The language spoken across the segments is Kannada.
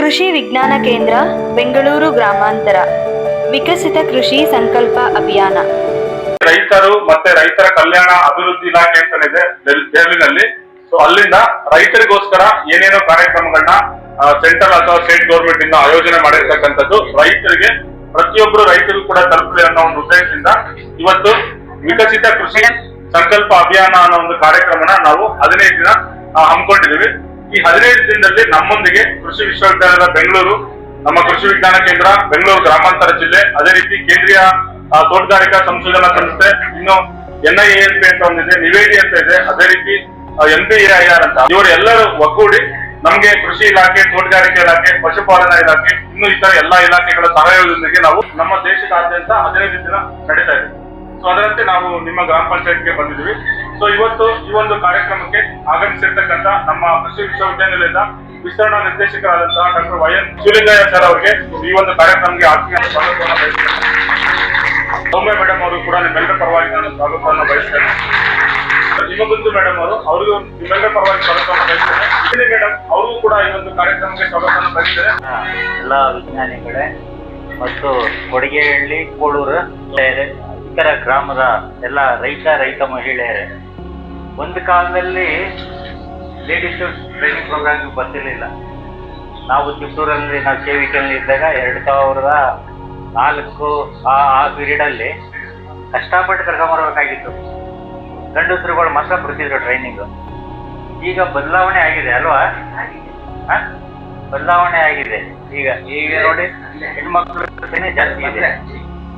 ಕೃಷಿ ವಿಜ್ಞಾನ ಕೇಂದ್ರ, ಬೆಂಗಳೂರು ಗ್ರಾಮಾಂತರ. ವಿಕಸಿತ ಕೃಷಿ ಸಂಕಲ್ಪ ಅಭಿಯಾನ. ರೈತರು ಮತ್ತೆ ರೈತರ ಕಲ್ಯಾಣ ಅಭಿವೃದ್ಧಿ ಇಲಾಖೆ ಅಂತೇನಿದೆ ದೆಹಲಿನಲ್ಲಿ. ಸೊ ಅಲ್ಲಿಂದ ರೈತರಿಗೋಸ್ಕರ ಏನೇನೋ ಕಾರ್ಯಕ್ರಮಗಳನ್ನ ಸೆಂಟ್ರಲ್ ಅಥವಾ ಸ್ಟೇಟ್ ಗೌರ್ಮೆಂಟ್ ಇಂದ ಆಯೋಜನೆ ಮಾಡಿರ್ತಕ್ಕಂಥದ್ದು ರೈತರಿಗೆ, ಪ್ರತಿಯೊಬ್ಬರು ರೈತರಿಗೂ ಕೂಡ ತಲುಪಲಿ ಅನ್ನೋ ಒಂದು ಉದ್ದೇಶದಿಂದ ಇವತ್ತು ವಿಕಸಿತ ಕೃಷಿ ಸಂಕಲ್ಪ ಅಭಿಯಾನ ಅನ್ನೋ ಒಂದು ಕಾರ್ಯಕ್ರಮನ ನಾವು 15 ದಿನ ಹಮ್ಮಿಕೊಂಡಿದ್ದೀವಿ. ಈ 15 ದಿನದಲ್ಲಿ ನಮ್ಮೊಂದಿಗೆ ಕೃಷಿ ವಿಶ್ವವಿದ್ಯಾಲಯದ ಬೆಂಗಳೂರು, ನಮ್ಮ ಕೃಷಿ ವಿಜ್ಞಾನ ಕೇಂದ್ರ ಬೆಂಗಳೂರು ಗ್ರಾಮಾಂತರ ಜಿಲ್ಲೆ, ಅದೇ ರೀತಿ ಕೇಂದ್ರೀಯ ತೋಟಗಾರಿಕಾ ಸಂಶೋಧನಾ ಸಂಸ್ಥೆ, ಇನ್ನು NIALP ಅಂತ ಒಂದಿದೆ, ನಿವೇದಿ ಅಂತ ಇದೆ, ಅದೇ ರೀತಿ NPAIR ಅಂತ, ಇವರೆಲ್ಲರೂ ಒಗ್ಗೂಡಿ ನಮ್ಗೆ ಕೃಷಿ ಇಲಾಖೆ, ತೋಟಗಾರಿಕೆ ಇಲಾಖೆ, ಪಶುಪಾಲನಾ ಇಲಾಖೆ, ಇನ್ನು ಇತರ ಎಲ್ಲಾ ಇಲಾಖೆಗಳ ಸಹಯೋಗದೊಂದಿಗೆ ನಾವು ನಮ್ಮ ದೇಶದಾದ್ಯಂತ 15 ದಿನ ನಡೀತಾ ಇದೆ. ಸೊ ಅದರಂತೆ ನಾವು ನಿಮ್ಮ ಗ್ರಾಮ ಪಂಚಾಯತ್ಗೆ ಬಂದಿದ್ದೀವಿ. ಸೊ ಇವತ್ತು ಈ ಒಂದು ಕಾರ್ಯಕ್ರಮಕ್ಕೆ ಆಗಮಿಸಿರ್ತಕ್ಕಂಥ ನಮ್ಮ ಕೃಷಿ ವಿಶ್ವವಿದ್ಯಾನಿಲಯದ ವಿಸ್ತರಣಾ ನಿರ್ದೇಶಕರಾದಂತಹ ಡಾಕ್ಟರ್ YN ಶಿವಲಿಂಗಯ್ಯ ಸರ್ ಅವರಿಗೆ ಈ ಒಂದು ಕಾರ್ಯಕ್ರಮಕ್ಕೆ ಆತ್ಮೀಯ ಸ್ವಾಗತವನ್ನು ಬಯಸ್ತೇನೆ. ಸೌಮ್ಯ ಮೇಡಮ್ ಅವರು ಕೂಡ ನಿಮ್ಮೆಲ್ಲರ ಪರವಾಗಿ ನಾನು ಸ್ವಾಗತವನ್ನು ಬಯಸ್ತೇನೆ. ಹಿಮಗುಂದು ಮೇಡಮ್ ಅವ್ರಿಗೂ ನಿಮ್ಮೆಲ್ಲರ ಪರವಾಗಿ ಸ್ವಾಗತವನ್ನು ಬಯಸ್ತೇನೆ. ಮೇಡಮ್ ಅವ್ರಿಗೂ ಕೂಡ ಈ ಒಂದು ಕಾರ್ಯಕ್ರಮಕ್ಕೆ ಸ್ವಾಗತವನ್ನು ಬಯಸ್ತೇನೆ. ಎಲ್ಲ ವಿಜ್ಞಾನಿಗಳೇ ಮತ್ತು ಕೊಡಿಗೆಹಳ್ಳಿ, ಕೋಳೂರು ಇತರ ಗ್ರಾಮದ ಎಲ್ಲ ರೈತ ಮಹಿಳೆಯರೇ, ಒಂದು ಕಾಲದಲ್ಲಿ ಲೇಡೀಸ್ ಟ್ರೈನಿಂಗ್ ಪ್ರೋಗ್ರಾಮ್ಗೆ ಬರ್ತಿರ್ಲಿಲ್ಲ. ನಾವು ಚಿತ್ತೂರಲ್ಲಿ, ನಾವು KVKನಲ್ಲಿ ಇದ್ದಾಗ 2004 ಆ ಪೀರಿಯಡಲ್ಲಿ ಕಷ್ಟಪಟ್ಟು ಕರ್ಕೊಂಬರ್ಬೇಕಾಗಿತ್ತು. ಗಂಡಸರುಗಳು ಮಾತ್ರ ಬರ್ತಿದ್ರು ಟ್ರೈನಿಂಗು. ಈಗ ಬದಲಾವಣೆ ಆಗಿದೆ ಅಲ್ವಾ? ಬದಲಾವಣೆ ಆಗಿದೆ. ಈಗ ನೋಡಿ, ಹೆಣ್ಮಕ್ಳು ಜಾಸ್ತಿ ಇದೆ.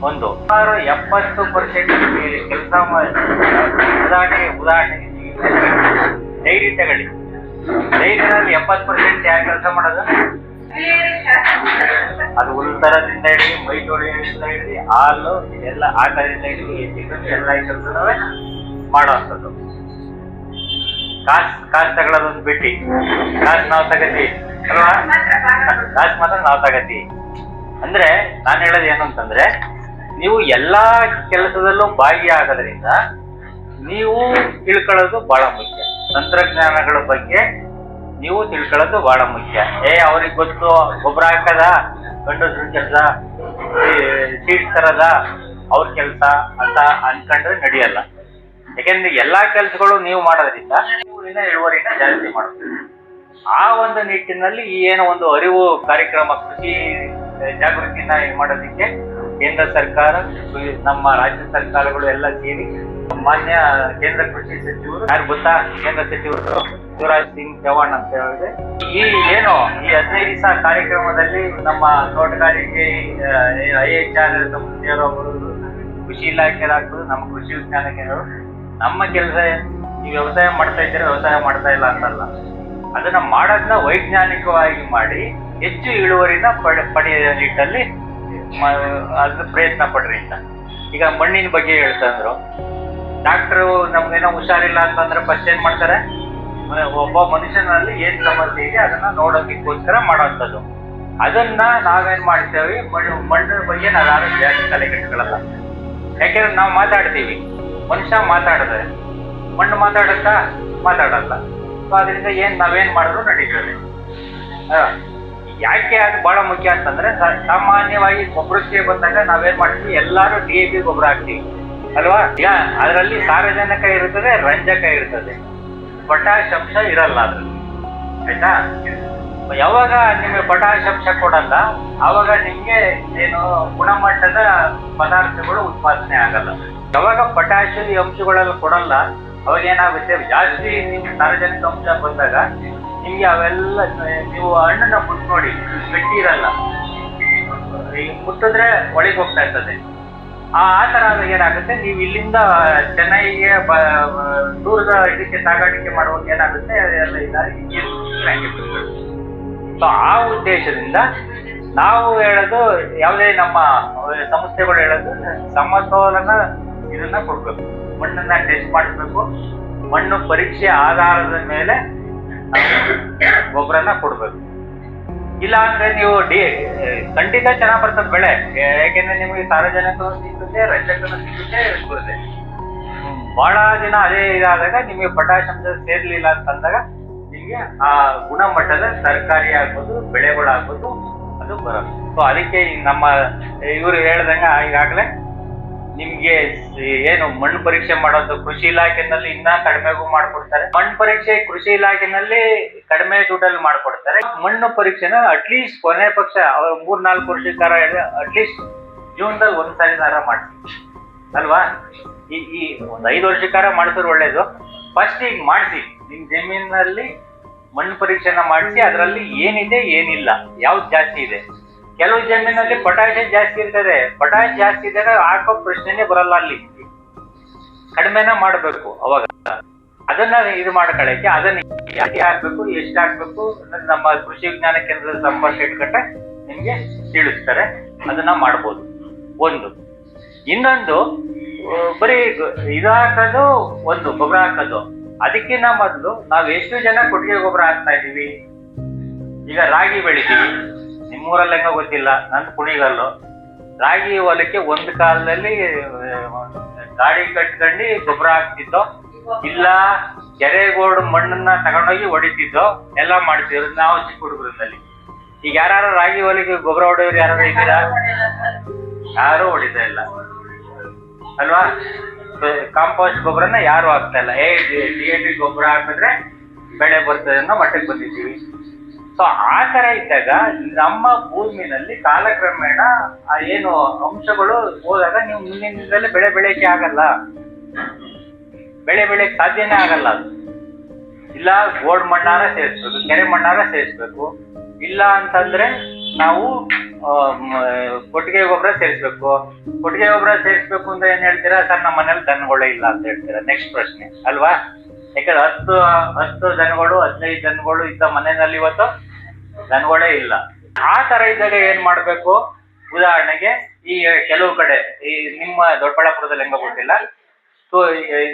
ಒಂದು 70% ಕೆಲಸ ಉದಾಹರಣೆ ಡೈರಿ ತಗೊಳ್ಳಿ. ಡೈರಿನಲ್ಲಿ 70% ಯಾರು ಕೆಲಸ ಮಾಡೋದು? ಅದು ಉಲ್ತರದಿಂದ ಹಿಡಿದು, ಮೈ ತೊಳೆಯೋದ್ರಿಂದ ಹಿಡಿದು, ಹಾಲು ಎಲ್ಲ ಹಾಕೋದ್ರಿಂದ ಹಿಡಿದು ಎಲ್ಲ ಕೆಲಸವೇ ಮಾಡುವಂಥದ್ದು. ಕಾಸು ತಗೊಳ್ಳೋದೊಂದು ಬಿಟ್ಟು ಕಾಸು ನಾವು ತಗತಿ ಅಲ್ವಾ? ಕಾಸು ಮಾತ್ರ ನಾವು ತಗತಿ. ಅಂದ್ರೆ ನಾನು ಹೇಳೋದು ಏನು ಅಂತಂದ್ರೆ, ನೀವು ಎಲ್ಲಾ ಕೆಲಸದಲ್ಲೂ ಭಾಗಿಯಾಗೋದ್ರಿಂದ ನೀವು ತಿಳ್ಕೊಳ್ಳೋದು ಬಹಳ ಮುಖ್ಯ. ತಂತ್ರಜ್ಞಾನಗಳ ಬಗ್ಗೆ ನೀವು ತಿಳ್ಕೊಳ್ಳೋದು ಬಹಳ ಮುಖ್ಯ. ಅವ್ರಿಗೆ ಗೊತ್ತು ಗೊಬ್ಬರ ಹಾಕದ ಗಂಡಸ್ರ ಕೆಲಸ, ಸೀಡ್ಸ್ ತರದ ಅವ್ರ ಕೆಲಸ ಅಂತ ಅನ್ಕೊಂಡ್ರೆ ನಡೆಯಲ್ಲ. ಯಾಕೆಂದ್ರೆ ಎಲ್ಲಾ ಕೆಲಸಗಳು ನೀವು ಮಾಡೋದ್ರಿಂದ ಇಳುವರಿನ ಜಾಸ್ತಿ ಮಾಡುತ್ತೆ. ಆ ಒಂದು ನಿಟ್ಟಿನಲ್ಲಿ ಏನೋ ಒಂದು ಅರಿವು ಕಾರ್ಯಕ್ರಮ, ಕೃಷಿ ಜಾಗೃತಿನ ಮಾಡೋದಕ್ಕೆ ಕೇಂದ್ರ ಸರ್ಕಾರ, ನಮ್ಮ ರಾಜ್ಯ ಸರ್ಕಾರಗಳು ಎಲ್ಲ ಸೇರಿ ಮಾನ್ಯ ಕೇಂದ್ರ ಕೃಷಿ ಸಚಿವರು, ಯಾರು ಗೊತ್ತಾ? ಕೇಂದ್ರ ಸಚಿವರು ಶಿವರಾಜ್ ಸಿಂಗ್ ಚೌಹಾಣ್ ಅಂತ ಹೇಳಿದ್ರೆ, ಈ 15 ದಿವಸ ಕಾರ್ಯಕ್ರಮದಲ್ಲಿ ನಮ್ಮ ತೋಟಗಾರಿಕೆ IHR ಸಂಸ್ಥೆಯವರು, ಕೃಷಿ ಇಲಾಖೆಯವರು, ನಮ್ಮ ಕೃಷಿ ವಿಜ್ಞಾನ ಕೇಂದ್ರಗಳು, ನಮ್ಮ ಕೆಲಸ ಈ ವ್ಯವಸಾಯ ಮಾಡ್ತಾ ಇದ್ದಾರೆ, ವ್ಯವಸಾಯ ಮಾಡ್ತಾ ಇಲ್ಲ ಅಂತಲ್ಲ, ಅದನ್ನ ಮಾಡೋದನ್ನ ವೈಜ್ಞಾನಿಕವಾಗಿ ಮಾಡಿ ಹೆಚ್ಚು ಇಳುವರಿನ ಪಡೆಯುವ ನಿಟ್ಟಲ್ಲಿ ಅದ್ರ ಪ್ರಯತ್ನ ಪಡ್ರಿ ಅಂತ. ಈಗ ಮಣ್ಣಿನ ಬಗ್ಗೆ ಹೇಳ್ತಂದ್ರು, ಡಾಕ್ಟರು ನಮ್ಗೇನೋ ಹುಷಾರಿಲ್ಲ ಅಂತಂದ್ರೆ ಫಸ್ಟ್ ಏನ್ ಮಾಡ್ತಾರೆ? ಒಬ್ಬ ಮನುಷ್ಯನಲ್ಲಿ ಏನ್ ಸಮಸ್ಯೆ ಇದೆ ಅದನ್ನ ನೋಡೋದಕ್ಕೋಸ್ಕರ ಮಾಡೋಂಥದ್ದು. ಅದನ್ನ ನಾವೇನ್ ಮಾಡ್ತೇವೆ, ಮಣ್ಣಿನ ಬಗ್ಗೆ ನಾವು ಯಾರು ಜಾಸ್ತಿ ತಲೆ ಕೆಟ್ಟುಕೊಳ್ಳಲ್ಲ. ಯಾಕೆಂದ್ರೆ ನಾವು ಮಾತಾಡ್ತೀವಿ, ಮನುಷ್ಯ ಮಾತಾಡಿದ್ರೆ ಮಣ್ಣು ಮಾತಾಡಲ್ಲ. ಸೊ ಅದರಿಂದ ನಾವೇನ್ ಮಾಡಿದ್ರು ನಡೀತದೆ. ಯಾಕೆ ಅದು ಬಹಳ ಮುಖ್ಯ ಅಂತಂದ್ರೆ, ಸಾಮಾನ್ಯವಾಗಿ ಗೊಬ್ಬರಕ್ಕೆ ಬಂದಾಗ ನಾವೇನ್ ಮಾಡ್ತೀವಿ, ಎಲ್ಲಾರು DAP ಗೊಬ್ಬರ ಹಾಕ್ತೀವಿ ಅಲ್ವಾ? ಈಗ ಅದರಲ್ಲಿ ಸಾರಜನಕ ಇರ್ತದೆ, ರಂಜಕ ಇರ್ತದೆ, ಪೊಟ್ಯಾಶ್ ಅಂಶ ಇರಲ್ಲ ಅದ್ರಲ್ಲಿ. ಆಯ್ತಾ? ಯಾವಾಗ ನಿಮಗೆ ಪೊಟ್ಯಾಶ್ ಅಂಶ ಕೊಡಲ್ಲ, ಆವಾಗ ನಿಮ್ಗೆ ಏನು ಗುಣಮಟ್ಟದ ಪದಾರ್ಥಗಳು ಉತ್ಪಾದನೆ ಆಗಲ್ಲ. ಯಾವಾಗ ಪೊಟ್ಯಾಶ್ ಅಂಶಗಳೆಲ್ಲ ಕೊಡಲ್ಲ, ಅವಾಗ ಏನಾಗುತ್ತೆ, ಜಾಸ್ತಿ ನಿಮ್ಗೆ ಸಾರಜನಕ ಅಂಶ ಬಂದಾಗ ನಿಮ್ಗೆ ಅವೆಲ್ಲ, ನೀವು ಹಣ್ಣನ್ನ ಮುಟ್ ನೋಡಿ, ಗಟ್ಟಿ ಇರಲ್ಲ, ಈಗ ಮುಟ್ಟಿದ್ರೆ ಒಳಗೆ ಹೋಗ್ತಾ ಇರ್ತದೆ. ಆ ತರ ಆದಾಗ ಏನಾಗುತ್ತೆ, ನೀವು ಇಲ್ಲಿಂದ ಚೆನ್ನೈಗೆ ದೂರದ ಇದಕ್ಕೆ ಸಾಗಾಣಿಕೆ ಮಾಡುವಾಗ ಏನಾಗುತ್ತೆ, ಅದೆಲ್ಲ ಇದಾಗಿ ಸೊ ಆ ಉದ್ದೇಶದಿಂದ ನಾವು ಹೇಳೋದು, ಯಾವುದೇ ನಮ್ಮ ಸಂಸ್ಥೆಗಳು ಹೇಳೋದು, ಸಮತೋಲನ ಇದನ್ನ ಕೊಡ್ಬೇಕು. ಮಣ್ಣನ್ನ ಟೆಸ್ಟ್ ಮಾಡಿಸ್ಬೇಕು, ಮಣ್ಣು ಪರೀಕ್ಷೆ ಆಧಾರದ ಮೇಲೆ ಗೊಬ್ಬರನ ಕೊಡ್ಬೇಕು. ಇಲ್ಲ ಅಂದ್ರೆ ನೀವು ಖಂಡಿತ ಚೆನ್ನಾಗ್ ಬರ್ತದೆ ಬೆಳೆ. ಯಾಕೆಂದ್ರೆ ನಿಮಗೆ ಸಾರಜನಕ ಸಿಗುತ್ತೆ, ರಂಜಕನೂ ಸಿಗುತ್ತೆ, ಬಹಳ ದಿನ ಅದೇ ಇದಾದಾಗ ನಿಮಗೆ ಪೊಟ್ಯಾಶ್ ಅಂಶ ಸೇರ್ಲಿಲ್ಲ ಅಂತಂದಾಗ ನಿಮ್ಗೆ ಆ ಗುಣಮಟ್ಟದ ತರಕಾರಿ ಆಗ್ಬೋದು, ಬೆಳೆಗಳಾಗ್ಬೋದು ಅದು ಬರೋದು. ಸೊ ಅದಕ್ಕೆ ನಮ್ಮ ಇವರು ಹೇಳ್ದಂಗ ಈಗಾಗಲೇ ನಿಮ್ಗೆ ಏನು ಮಣ್ಣು ಪರೀಕ್ಷೆ ಮಾಡೋದು ಕೃಷಿ ಇಲಾಖೆನಲ್ಲಿ ಇನ್ನ ಕಡಿಮೆಗೂ ಮಾಡ್ಕೊಡ್ತಾರೆ. ಮಣ್ಣು ಪರೀಕ್ಷೆ ಕೃಷಿ ಇಲಾಖೆನಲ್ಲಿ ಕಡಿಮೆ ದುಡ್ಡಲ್ಲಿ ಮಾಡ್ಕೊಡ್ತಾರೆ. ಮಣ್ಣು ಪರೀಕ್ಷೆನ ಅಟ್ಲೀಸ್ಟ್ ಕೊನೆ ಪಕ್ಷ 3-4 ವರ್ಷಕ್ಕಾರ ಅಟ್ಲೀಸ್ಟ್ ಜೀವನದಲ್ಲಿ ಒಂದ್ಸಾರಿನಾರ ಮಾಡ್ತೀವಿ ಅಲ್ವಾ? ಈ ಒಂದ್ 5 ವರ್ಷಕ್ಕಾರ ಮಾಡಿಸಿದ್ರೆ ಒಳ್ಳೇದು. ಫಸ್ಟ್ ಈಗ ಮಾಡಿಸಿ, ನಿಮ್ ಜಮೀನಲ್ಲಿ ಮಣ್ಣು ಪರೀಕ್ಷೆನ ಮಾಡಿಸಿ ಅದರಲ್ಲಿ ಏನಿದೆ ಏನಿಲ್ಲ, ಯಾವ್ದು ಜಾಸ್ತಿ ಇದೆ. ಕೆಲವು ಜಮೀನಲ್ಲಿ ಪೊಟ್ಯಾಷಿಯಂ ಜಾಸ್ತಿ ಇರ್ತದೆ, ಪೊಟ್ಯಾಷ್ ಜಾಸ್ತಿ ಇದ್ದಾಗ ಹಾಕೋ ಪ್ರಶ್ನೆನೇ ಬರಲ್ಲ. ಅಲ್ಲಿ ಕಡಿಮೆನ ಮಾಡ್ಬೇಕು. ಅವಾಗ ಅದನ್ನ ಇದು ಮಾಡ್ಕೊಳ್ಳಕ್ಕೆ ಅದನ್ನ ಯಾಕೆ ಹಾಕ್ಬೇಕು, ಎಷ್ಟು ಹಾಕ್ಬೇಕು ನಮ್ಮ ಕೃಷಿ ವಿಜ್ಞಾನ ಕೇಂದ್ರದ ಸಂಪರ್ಕ ಇಟ್ಕೊಂಡ್ರೆ ನಿಮ್ಗೆ ತಿಳಿಸ್ತಾರೆ. ಅದನ್ನ ಮಾಡ್ಬೋದು. ಒಂದು ಇನ್ನೊಂದು ಬರೀ ಇದು ಹಾಕೋದು, ಒಂದು ಗೊಬ್ಬರ ಹಾಕೋದು. ಅದಕ್ಕಿಂತ ಮೊದಲು ನಾವ್ ಎಷ್ಟು ಜನ ಕೊಟ್ಟಿಗೆ ಗೊಬ್ಬರ ಹಾಕ್ತಾ ಇದೀವಿ. ಈಗ ರಾಗಿ ಬೆಳಿತೀವಿ, ನಿಮ್ಮೂರಲ್ಲಿ ಹೆಂಗ ಗೊತ್ತಿಲ್ಲ, ನಂದು ಕುಣಿಗಲ್ಲು. ರಾಗಿ ಹೊಲಕ್ಕೆ ಒಂದು ಕಾಲದಲ್ಲಿ ಗಾಡಿ ಕಟ್ಕೊಂಡು ಗೊಬ್ಬರ ಹಾಕ್ತಿದ್ದೋ, ಇಲ್ಲ ಕೆರೆಗೋಡು ಮಣ್ಣನ್ನ ತಗೊಂಡೋಗಿ ಹೊಡಿತಿದ್ದೋ, ಎಲ್ಲ ಮಾಡ್ತಿದ್ರು ನಾವು ಚಿಕ್ಕ ಹುಡುಗರಲ್ಲಿ. ಈಗ ಯಾರು ರಾಗಿ ಹೊಲಕ್ಕೆ ಗೊಬ್ಬರ ಹೊಡೆಯೋರು ಯಾರು ಇದ್ದೀರಾ? ಯಾರು ಹೊಡಿತಾ ಇಲ್ಲ ಅಲ್ವಾ? ಕಾಂಪೋಸ್ಟ್ ಗೊಬ್ಬರನ ಯಾರು ಹಾಕ್ತಾ ಇಲ್ಲ. DAP ಗೊಬ್ಬರ ಹಾಕಿದ್ರೆ ಬೆಳೆ ಬರ್ತದೆ ಅನ್ನೋ ಮಟ್ಟಕ್ಕೆ ಬಂದಿದ್ದೀವಿ. ಸೊ ಆ ತರ ಇದ್ದಾಗ ನಮ್ಮ ಭೂಮಿನಲ್ಲಿ ಕಾಲಕ್ರಮೇಣ ಆ ಏನು ಅಂಶಗಳು ಹೋದಾಗ ನೀವು ಮುಂದಿನ ದಿನದಲ್ಲಿ ಬೆಳೆ ಬೆಳೆಯಕ್ಕೆ ಆಗಲ್ಲ, ಬೆಳೆ ಬೆಳೆಯಕ್ಕೆ ಸಾಧ್ಯನೇ ಆಗಲ್ಲ. ಅದು ಇಲ್ಲ ಗೋಡ್ ಮಣ್ಣಾರ ಸೇರಿಸ್ಬೇಕು, ಕೆರೆ ಮಣ್ಣಾರ ಸೇರಿಸ್ಬೇಕು. ಇಲ್ಲ ಅಂತಂದ್ರೆ ನಾವು ಕೊಟ್ಟಿಗೆ ಗೊಬ್ಬರ ಸೇರಿಸ್ಬೇಕು. ಕೊಟ್ಟಿಗೆ ಗೊಬ್ಬರ ಸೇರಿಸ್ಬೇಕು ಅಂದ್ರೆ ಏನ್ ಹೇಳ್ತೀರಾ? ಸರ್ ನಮ್ಮ ಮನೇಲಿ ದನಗಳೇ ಇಲ್ಲ ಅಂತ ಹೇಳ್ತೀರಾ. ನೆಕ್ಸ್ಟ್ ಪ್ರಶ್ನೆ ಅಲ್ವಾ? ಯಾಕಂದ್ರೆ 10 ದನಗಳು 15 ದನಗಳು ಇದ್ದ ಮನೆಯಲ್ಲಿ ಇವತ್ತು ದನಗಳೇ ಇಲ್ಲ. ಆ ತರ ಇದ್ದಾಗ ಏನ್ ಮಾಡ್ಬೇಕು? ಉದಾಹರಣೆಗೆ ಈ ಕೆಲವು ಕಡೆ ಈ ನಿಮ್ಮ ದೊಡ್ಡಬಳ್ಳಾಪುರದಲ್ಲಿ ಹೆಂಗ ಗೊತ್ತಿಲ್ಲ, ಸೊ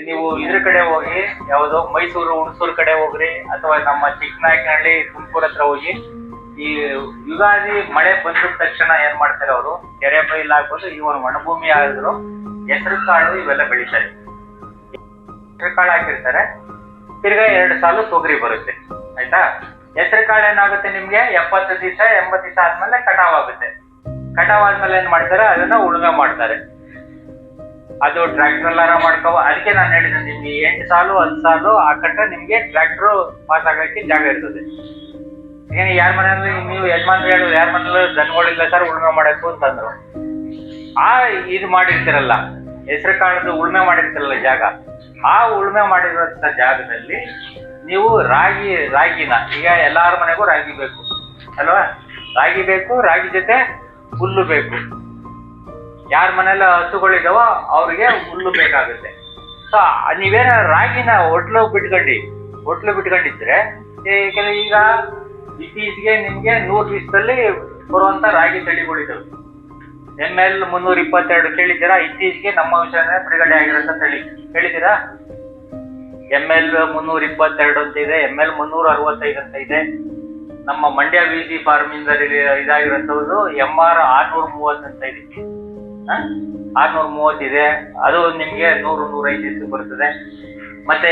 ನೀವು ಇದ್ರ ಕಡೆ ಹೋಗಿ, ಯಾವುದು ಮೈಸೂರು ಹುಣಸೂರು ಕಡೆ ಹೋಗ್ರಿ, ಅಥವಾ ನಮ್ಮ ಚಿಕ್ಕನಾಯಕನಹಳ್ಳಿ ತುಮಕೂರು ಹತ್ರ ಹೋಗಿ, ಈ ಯುಗಾದಿ ಮಳೆ ಬಂದ ತಕ್ಷಣ ಏನ್ ಮಾಡ್ತಾರೆ ಅವರು, ಕೆರೆ ಬೈಲ್ ಆಗ್ಬೋದು, ಇವನು ಒಣಭೂಮಿ ಆಗಿದ್ರು ಹೆಸರು ಕಾಳು ಇವೆಲ್ಲ ಬೆಳಿತಾರೆ. ಹೆಸರು ಕಾಳು ಹಾಕಿರ್ತಾರೆ, ತಿರ್ಗಾ 2 ಸಾಲು ತೊಗರಿ ಬರುತ್ತೆ. ಆಯ್ತಾ? ಹೆಸರು ಕಾಳು ಏನಾಗುತ್ತೆ ನಿಮ್ಗೆ 70 ದಿವಸ 80 ದಿವಸ ಆದ್ಮೇಲೆ ಕಟಾವ್ ಆಗುತ್ತೆ. ಕಟಾವ್ ಆದ್ಮೇಲೆ ಏನ್ ಮಾಡ್ತಾರೆ? ಅದನ್ನ ಉಳುಮೆ ಮಾಡ್ತಾರೆ. ಅದು ಟ್ರ್ಯಾಕ್ಟರ್ ಎಲ್ಲಾರ ಮಾಡ್ಕೋ. ಅದಕ್ಕೆ ನಾನು ಹೇಳಿದೆ ನಿಮ್ಗೆ 8 ಸಾಲು 10 ಸಾಲು ಹಾಕಟ್ರೆ ನಿಮ್ಗೆ ಟ್ರ್ಯಾಕ್ಟರ್ ಪಾಸ್ ಆಗಕ್ಕೆ ಜಾಗ ಇರ್ತದೆ. ಈಗ ಯಾರ ಮನೆಯಲ್ಲಿ ನೀವು ಯಜಮಾನ್ರು ಹೇಳು, ಯಾರ ಮನೇಲಿ ದನಗಳಿಲ್ಲ ಸರ್ ಉಳುಮೆ ಮಾಡಬೇಕು ಅಂತಂದ್ರು, ಇದು ಮಾಡಿರ್ತಿರಲ್ಲ, ಹೆಸರು ಕಾಳದ್ದು ಉಳುಮೆ ಮಾಡಿರ್ತಿರಲ್ಲ ಜಾಗ, ಆ ಉಳುಮೆ ಮಾಡಿರುವಂತ ಜಾಗದಲ್ಲಿ ನೀವು ರಾಗಿನ ಈಗ ಎಲ್ಲಾರ ಮನೆಗೂ ರಾಗಿ ಬೇಕು ಅಲ್ವಾ? ರಾಗಿ ಬೇಕು, ರಾಗಿ ಜೊತೆ ಹುಲ್ಲು ಬೇಕು. ಯಾರ ಮನೆಯಲ್ಲ ಹಸುಗಳಿದಾವೋ ಅವ್ರಿಗೆ ಹುಲ್ಲು ಬೇಕಾಗುತ್ತೆ. ಸೊ ನೀವೇನ ರಾಗಿನ ಹೊಟ್ಲು ಬಿಟ್ಕೊಂಡಿದ್ರೆ ಈಗ ಇತ್ತೀಚೆಗೆ ನಿಮ್ಗೆ 100 ದಿವಸದಲ್ಲಿ ಬರುವಂತ ರಾಗಿ ತಳಿಗಳಿದಾವೆ. ML 322 ಕೇಳಿದ್ದೀರಾ? ಇತ್ತೀಚೆಗೆ ನಮ್ಮ ವಿಷಯನೇ ಬಿಡುಗಡೆ ಆಗಿರೋಂಥ ತಳಿ ಕೇಳಿದ್ದೀರಾ? ML 322 ಅಂತ ಇದೆ, ML 365 ಅಂತ ಇದೆ. ನಮ್ಮ ಮಂಡ್ಯ VC ಫಾರ್ಮ್ ಇಂದ ಇದಾಗಿರೋಂಥದ್ದು MR 630 ಅಂತ ಇದೆ. 630 ಇದೆ. ಅದು ನಿಮ್ಗೆ 100-105 ದಿವಸ ಬರ್ತದೆ. ಮತ್ತೆ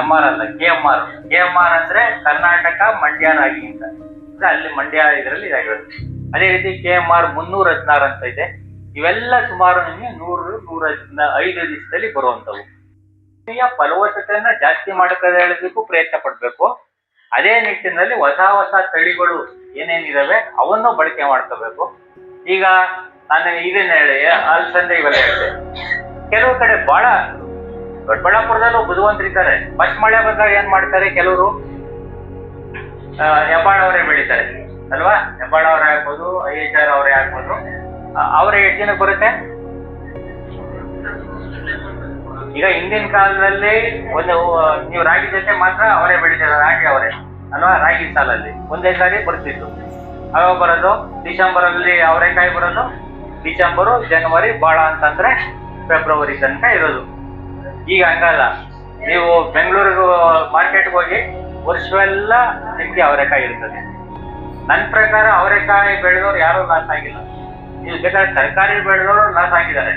MR ಅಲ್ಲ, KMR ಅಂದ್ರೆ ಕರ್ನಾಟಕ ಮಂಡ್ಯ ರಾಗಿ ಅಂತ, ಅಲ್ಲಿ ಮಂಡ್ಯ ಇದರಲ್ಲಿ ಇದಾಗಿರೋದು. ಅದೇ ರೀತಿ KMR 316 ಅಂತ ಇದೆ. ಇವೆಲ್ಲ ಸುಮಾರು ನಿಮಗೆ 100-105 ದಿವಸದಲ್ಲಿ ಬರುವಂತವು. ಫಲವತ್ತತೆಯನ್ನ ಜಾಸ್ತಿ ಹೇಳಬೇಕು, ಪ್ರಯತ್ನ ಪಡ್ಬೇಕು. ಅದೇ ನಿಟ್ಟಿನಲ್ಲಿ ಹೊಸ ತಳಿಗಳು ಏನೇನಿದಾವೆ ಅವನ್ನು ಬಳಕೆ ಮಾಡ್ಕೋಬೇಕು. ಈಗ ನಾನು ಇದನ್ನ ಹೇಳಿ ಅಲ್ಸಂದೆ ಇವೆಲ್ಲ ಹೇಳಿದೆ. ಕೆಲವು ಕಡೆ ಬಹಳ ದೊಡ್ಡಬಳ್ಳಾಪುರದಲ್ಲೂ ಬುದ್ಧಿವಂತರಿದ್ದಾರೆ. ಫಸ್ಟ್ ಮಳೆ ಬಂದಾಗ ಏನ್ ಮಾಡ್ತಾರೆ ಕೆಲವರು, ಹೆಬ್ಬಾಳ ಅವರೇ ಬೆಳಿತಾರೆ ಅಲ್ವಾ? ಹೆಬ್ಬಾಳ ಅವರೇ ಆಗ್ಬೋದು, IHR ಅವರೇ ಆಗ್ಬೋದು. ಅವರೇ ಎಷ್ಟು ದಿನಕ್ಕೆ ಬರುತ್ತೆ? ಈಗ ಹಿಂದಿನ ಕಾಲದಲ್ಲಿ ನೀವು ರಾಗಿ ಜೊತೆ ಮಾತ್ರ ಅವರೇ ಬೆಳಿತಾರೆ, ರಾಗಿ ಅವರೇ ಅಲ್ವಾ? ರಾಗಿ ಸಾಲಲ್ಲಿ ಒಂದೇ ಸಾರಿ ಬರ್ತಿತ್ತು. ಅವಾಗ ಬರೋದು ಡಿಸೆಂಬರ್ ಅಲ್ಲಿ ಅವರೆಕಾಯಿ ಬರೋದು, ಡಿಸೆಂಬರು ಜನವರಿ, ಬಾಳ ಅಂತಂದ್ರೆ ಫೆಬ್ರವರಿ ತನಕ ಇರೋದು. ಈಗ ಹಂಗಲ್ಲ, ನೀವು ಬೆಂಗಳೂರಿಗೆ ಮಾರ್ಕೆಟ್ಗೆ ಹೋಗಿ ವರ್ಷವೆಲ್ಲ ನಿಮ್ಗೆ ಅವರೆಕಾಯಿ ಇರ್ತದೆ. ನನ್ನ ಪ್ರಕಾರ ಅವರೆಕಾಯಿ ಬೆಳೆದವ್ರು ಯಾರು ಲಾಸ್ ಆಗಿಲ್ಲ. ನೀವು ಬೇಕಾದ್ರೆ ತರಕಾರಿ ಬೆಳೆದವರು ಲಾಸ್ ಆಗಿದ್ದಾರೆ,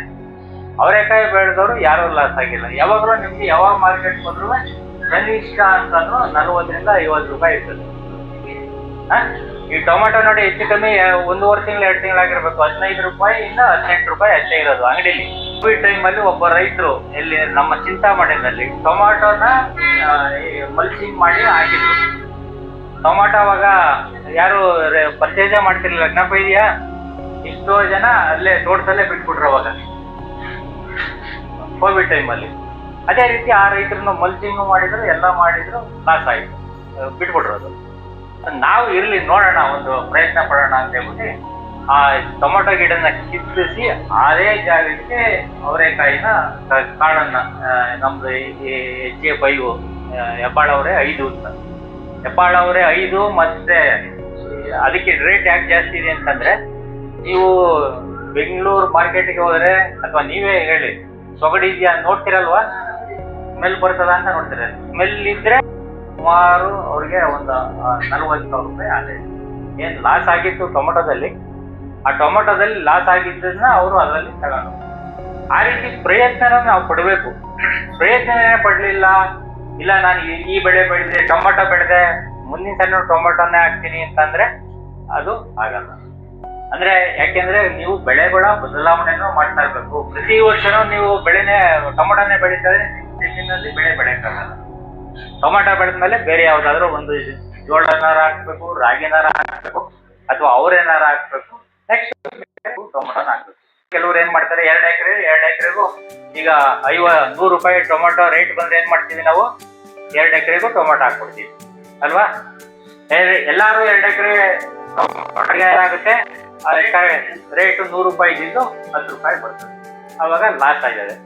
ಅವರೆಕಾಯಿ ಬೆಳೆದವರು ಯಾರು ಲಾಸ್ ಆಗಿಲ್ಲ. ಯಾವಾಗಲೂ ನಿಮ್ಗೆ ಯಾವಾಗ ಮಾರ್ಕೆಟ್ ಬಂದ್ರು ಕನಿಷ್ಠ ಅಂತಂದ್ರೂ 40 ರಿಂದ 50 ರೂಪಾಯಿ ಇರ್ತದೆ. ಈ ಟೊಮೆಟೊ ನೋಡಿ ಹೆಚ್ಚು ಕಮ್ಮಿ 1.5 ತಿಂಗಳು 2 ತಿಂಗಳಾಗಿರ್ಬೇಕು, 15 ರೂಪಾಯಿಯಿಂದ 18 ರೂಪಾಯಿ ಅಷ್ಟೇ ಇರೋದು ಅಂಗಡಿಲಿ. ಕೋವಿಡ್ ಟೈಮಲ್ಲಿ ಒಬ್ಬ ರೈತರು ಇಲ್ಲಿ ನಮ್ಮ ಚಿಂತಾಮಣಿನಲ್ಲಿ ಟೊಮಾಟೋನ ಮಲ್ಚಿಂಗ್ ಮಾಡಿ ಹಾಕಿದ್ರು. ಟೊಮಾಟೊ ಅವಾಗ ಯಾರು ಪರ್ಚೇಸೇ ಮಾಡ್ತಿರ್ಲಿಲ್ಲ, ಜ್ಞಾಪ ಇದೆಯಾ? ಎಷ್ಟೋ ಜನ ಅಲ್ಲೇ ತೋಟದಲ್ಲೇ ಬಿಟ್ಬಿಟ್ರು ಅವಾಗ ಕೋವಿಡ್ ಟೈಮಲ್ಲಿ. ಅದೇ ರೀತಿ ಆ ರೈತರನ್ನು ಮಲ್ಚಿಂಗ್ ಮಾಡಿದ್ರು, ಎಲ್ಲ ಮಾಡಿದ್ರು, ಲಾಸ್ ಆಯ್ತು, ಬಿಟ್ಬಿಟ್ರು ಅದು. ನಾವು ಇರ್ಲಿ ನೋಡೋಣ, ಒಂದು ಪ್ರಯತ್ನ ಪಡೋಣ ಅಂತ ಹೇಳ್ಬಿಟ್ಟು ಆ ಟೊಮೊಟೊ ಗಿಡನ ಕಿತ್ತಿಸಿ ಅದೇ ಜಾಗಕ್ಕೆ ಅವರೆಕಾಯಿನ ಕಾಳನ್ನ ನಮ್ದು HF5 ಹೆಬ್ಬಾಳವರೆ 5 ಅಂತ. ಹೆಬ್ಬಾಳವರೆ 5 ಮತ್ತೆ ಅದಕ್ಕೆ ರೇಟ್ ಯಾಕೆ ಜಾಸ್ತಿ ಇದೆ ಅಂತಂದ್ರೆ, ನೀವು ಬೆಂಗಳೂರು ಮಾರ್ಕೆಟ್ಗೆ ಹೋದ್ರೆ ಅಥವಾ ನೀವೇ ಹೇಳಿ ಸೊಗಡಿ ಇದೆಯಾ ನೋಡ್ತಿರಲ್ವಾ, ಸ್ಮೆಲ್ ಬರ್ತದ ಅಂತ ನೋಡ್ತೀರ. ಸ್ಮೆಲ್ ಇದ್ರೆ ಸುಮಾರು ಅವ್ರಿಗೆ ಒಂದು 40,000 ರೂಪಾಯಿ ಆದಾಯ. ಏನ್ ಲಾಸ್ ಆಗಿತ್ತು ಟೊಮೊಟೊದಲ್ಲಿ, ಆ ಟೊಮೊಟೊದಲ್ಲಿ ಲಾಸ್ ಆಗಿದ್ದನ್ನ ಅವರು ಅದರಲ್ಲಿ ತಗೊಂಡು. ಆ ರೀತಿ ಪ್ರಯತ್ನ ನಾವು ಪಡಬೇಕು. ಪ್ರಯತ್ನನೇ ಪಡ್ಲಿಲ್ಲ, ಇಲ್ಲ ನಾನು ಈ ಬೆಳೆ ಬೆಳೆದೆ, ಟೊಮೊಟೊ ಬೆಳೆದೆ, ಮುಂದಿನ ಸಲ ಟೊಮೊಟೊನೇ ಹಾಕ್ತೀನಿ ಅಂತಂದ್ರೆ ಅದು ಆಗಲ್ಲ. ಅಂದ್ರೆ ಯಾಕೆಂದ್ರೆ ನೀವು ಬೆಳೆಗಳ ಬದಲಾವಣೆನೂ ಮಾಡ್ತಾ ಇರ್ಬೇಕು. ಪ್ರತಿ ವರ್ಷನೂ ನೀವು ಟೊಮೊಟೊನೇ ಬೆಳೀತಾ ಇದ್ರೆ ತೆಂಗಿನಲ್ಲಿ ಬೆಳೆ ಬೆಳೆಯಕ್ಕಾಗಲ್ಲ. ಟೊಮೊಟೊ ಬೆಳೆದ್ಮೇಲೆ ಬೇರೆ ಯಾವ್ದಾದ್ರು ಒಂದು ಜೋಳನಾರ ಹಾಕ್ಬೇಕು, ರಾಗಿನಾರ ಹಾಕ್ಬೇಕು, ಅಥವಾ ಅವರೇನಾರ ಹಾಕ್ಬೇಕು. ನೆಕ್ಸ್ಟ್ ಟೊಮೊಟೊನ ಹಾಕ್ಬೇಕು. ಕೆಲವ್ರು ಏನ್ ಮಾಡ್ತಾರೆ, 2 ಎಕರೆಗೂ ಈಗ 100 ರೂಪಾಯಿ ಟೊಮೊಟೊ ರೇಟ್ ಬಂದ್ರೆ ಏನ್ ಮಾಡ್ತೀವಿ ನಾವು, 2 ಎಕರೆಗೂ ಟೊಮೊಟೊ ಹಾಕ್ಬಿಡ್ತೀವಿ ಅಲ್ವಾ? ಎಲ್ಲಾರು 2 ಎಕರೆ ಏನಾಗುತ್ತೆ, ರೇಟು 100 ರೂಪಾಯಿ ಇದ್ದು 10 ರೂಪಾಯಿ ಬರ್ತದೆ. ಅವಾಗ ಲಾಸ್ ಆಗಿದೆ.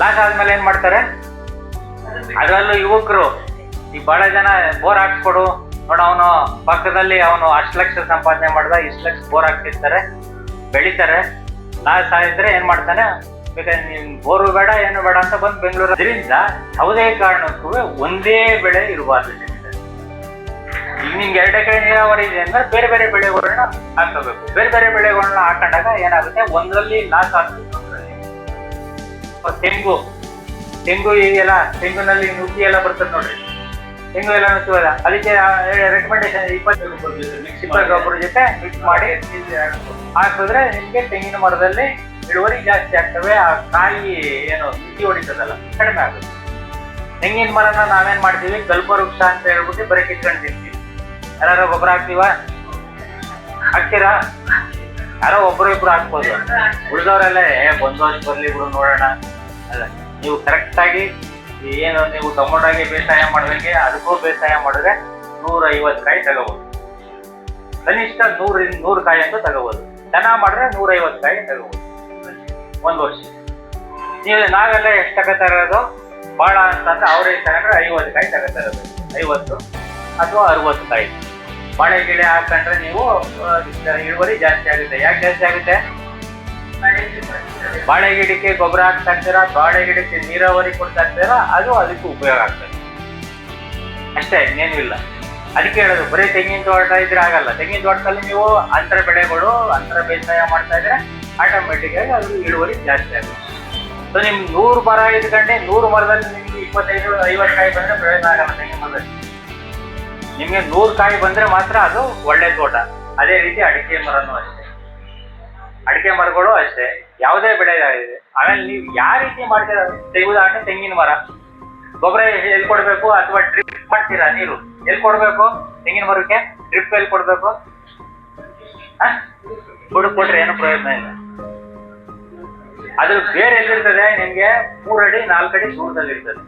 ಲಾಸ್ ಆದ್ಮೇಲೆ ಏನ್ ಮಾಡ್ತಾರೆ, ಅದರಲ್ಲೂ ಯುವಕರು ಈ ಬಹಳ ಜನ ಬೋರ್ ಹಾಕ್ಸ್ಕೊಡು ನೋಡ, ಅವನು ಪಕ್ಕದಲ್ಲಿ ಅವನು 10 ಲಕ್ಷ ಸಂಪಾದನೆ ಮಾಡ್ದ, 10 ಲಕ್ಷ ಬೋರ್ ಹಾಕ್ತಿರ್ತಾರೆ, ಬೆಳಿತಾರೆ. ಲಾಸ್ ಆಗಿದ್ರೆ ಏನ್ ಮಾಡ್ತಾನೆ, ಬೇಕಾದ್ರೆ ನೀನ್ ಬೋರು ಬೇಡ ಏನು ಬೇಡ ಅಂತ ಬಂದು ಬೆಂಗಳೂರು. ಅದರಿಂದ ಯಾವುದೇ ಕಾರಣಕ್ಕೂ ಒಂದೇ ಬೆಳೆ ಇರಬಾರ್ದು. ಈಗ ನಿಮ್ಗೆ 2 ಎಕರೆ ನೀರಾವರಿ ಇದೆ ಅಂದ್ರೆ ಬೇರೆ ಬೇರೆ ಬೆಳೆಗಳನ್ನ ಹಾಕಬೇಕು. ಬೇರೆ ಬೇರೆ ಬೆಳೆಗಳನ್ನ ಹಾಕೊಂಡಾಗ ಏನಾಗುತ್ತೆ, ಒಂದರಲ್ಲಿ ಲಾಸ್ ಆಗ್ತದೆ. ತೆಂಗು ಈಗೆಲ್ಲ ತೆಂಗಿನಲ್ಲಿ ನುಗ್ಗಿ ಎಲ್ಲ ಬರ್ತದೆ ನೋಡ್ರಿ, ತೆಂಗು ಎಲ್ಲ ನುಗ್ಗುವಲ್ಲ, ಅದಕ್ಕೆ ರೆಕಮೆಂಡೇಶನ್ 20 ಗೊಬ್ಬರ ಜೊತೆ ಮಿಕ್ಸ್ ಮಾಡಿ ಹಾಕಿದ್ರೆ ನಿಮ್ಗೆ ತೆಂಗಿನ ಮರದಲ್ಲಿ ಇಳುವರಿ ಜಾಸ್ತಿ ಆಗ್ತವೆ. ಆ ಕಾಯಿ ಏನು ಬಿಸಿ ಹೊಡಿತದಲ್ಲ ಕಡಿಮೆ ಆಗುತ್ತೆ. ತೆಂಗಿನ ಮರನ ನಾವೇನ್ ಮಾಡ್ತೀವಿ, ಕಲ್ಪವೃಕ್ಷ ಅಂತ ಹೇಳ್ಬಿಟ್ಟು ಬರೀ ಕಿತ್ಕೊಂಡು ತಿಂತೀವಿ. ಯಾರು ಗೊಬ್ಬರ ಹಾಕ್ತೀರಾ? ಯಾರೋ ಒಬ್ರು ಹಾಕ್ಬೋದು, ಉಳಿದವರೆಲ್ಲ ಬಂದೋಷ್ಟು ಬರ್ಲಿ ಬಿಡು ನೋಡೋಣ ಅಲ್ಲ. ನೀವು ಕರೆಕ್ಟ್ ಆಗಿ ಏನು ನೀವು ಟೊಮೊಟೊಗೆ ಬೇಸಾಯ ಮಾಡ್ದಂಗೆ ಅದಕ್ಕೂ ಬೇಸಾಯ ಮಾಡಿದ್ರೆ 150 ಕಾಯಿ ತಗೋಬಹುದು. ಕನಿಷ್ಠ 100 ಕಾಯಿ ಅಂತ ತಗೋಬಹುದು. ಚೆನ್ನಾಗಿ ಮಾಡಿದ್ರೆ 150 ಕಾಯಿ ತಗೋಬಹುದು ಒಂದು ವರ್ಷ. ನಾವೆಲ್ಲ ಎಷ್ಟು ತಗೋತಾ ಇರೋದು, ಭಾಳ ಅಂತಂದ್ರೆ ಅವ್ರೇನು ತಗೊಂಡ್ರೆ 50 ಕಾಯಿ ತಗೋತಾ ಇರೋದು, 50 ಅಥವಾ 60 ಕಾಯಿ. ಬಾಳೆ ಗಿಡ ಹಾಕೊಂಡ್ರೆ ನೀವು ಇಳುವರಿ ಜಾಸ್ತಿ ಆಗುತ್ತೆ. ಯಾಕೆ ಜಾಸ್ತಿ ಆಗುತ್ತೆ? ಬಾಳೆ ಗಿಡಕ್ಕೆ ಗೊಬ್ಬರ ಹಾಕ್ತಾ ಇರ್ತೀರಾ, ಬಾಳೆ ಗಿಡಕ್ಕೆ ನೀರಾವರಿ ಕೊಡ್ತಾ ಇರ್ತೀರಾ, ಅದು ಅದಕ್ಕೆ ಉಪಯೋಗ ಆಗ್ತದೆ ಅಷ್ಟೇ, ಇನ್ನೇನು ಇಲ್ಲ. ಅದಕ್ಕೆ ಹೇಳೋದು, ಬರೀ ತೆಂಗಿನ ತೋಟ ಇದ್ರೆ ಆಗಲ್ಲ. ತೆಂಗಿನ ತೋಟದಲ್ಲಿ ನೀವು ಅಂತರ ಬೆಳೆಗಳು, ಅಂತರ ಬೇಸಾಯ ಮಾಡ್ತಾ ಇದ್ರೆ ಆಟೋಮೆಟಿಕ್ ಆಗಿ ಅದು ಇಳುವರಿ ಜಾಸ್ತಿ ಆಗುತ್ತೆ. ಸೊ ನಿಮ್ಗೆ 100 ಮರ ಇದ್ಕೊಂಡೆ 100 ಮರದಲ್ಲಿ ನಿಮ್ಗೆ 25-50 ಕಾಯಿ ಬಂದ್ರೆ ಪ್ರಯೋಜನ ಆಗಲ್ಲ. ತೆಂಗಿನ ಮರದಲ್ಲಿ ನಿಮ್ಗೆ 100 ಕಾಯಿ ಬಂದ್ರೆ ಮಾತ್ರ ಅದು ಒಳ್ಳೆ ತೋಟ. ಅದೇ ರೀತಿ ಅಡಿಕೆ ಮರನೂ ಅಷ್ಟೇ, ಅಡಿಕೆ ಮರಗಳು ಅಷ್ಟೇ, ಯಾವುದೇ ಬೆಳೆ ಇದೆ. ಆಮೇಲೆ ನೀವು ಯಾವ ರೀತಿ ಮಾಡ್ತೀರ, ಉದಾಹರಣೆ ತೆಂಗಿನ ಮರ ಗೊಬ್ಬರ ಎಲ್ಲಿ ಕೊಡ್ಬೇಕು, ಅಥವಾ ಡ್ರಿಪ್ ಮಾಡ್ತೀರಾ, ನೀರು ಎಲ್ಲಿ ಕೊಡ್ಬೇಕು, ತೆಂಗಿನ ಮರಕ್ಕೆ ಡ್ರಿಪ್ ಎಲ್ಲಿ ಕೊಡ್ಬೇಕು? ಕೊಟ್ರೆ ಏನು ಪ್ರಯೋಜನ ಇಲ್ಲ. ಅದ್ರ ಬೇರೆ ಎಲ್ಲಿರ್ತದೆ, ನಿಮ್ಗೆ 3 ಅಡಿ 4 ಅಡಿ ದೂರದಲ್ಲಿ ಇರ್ತದೆ.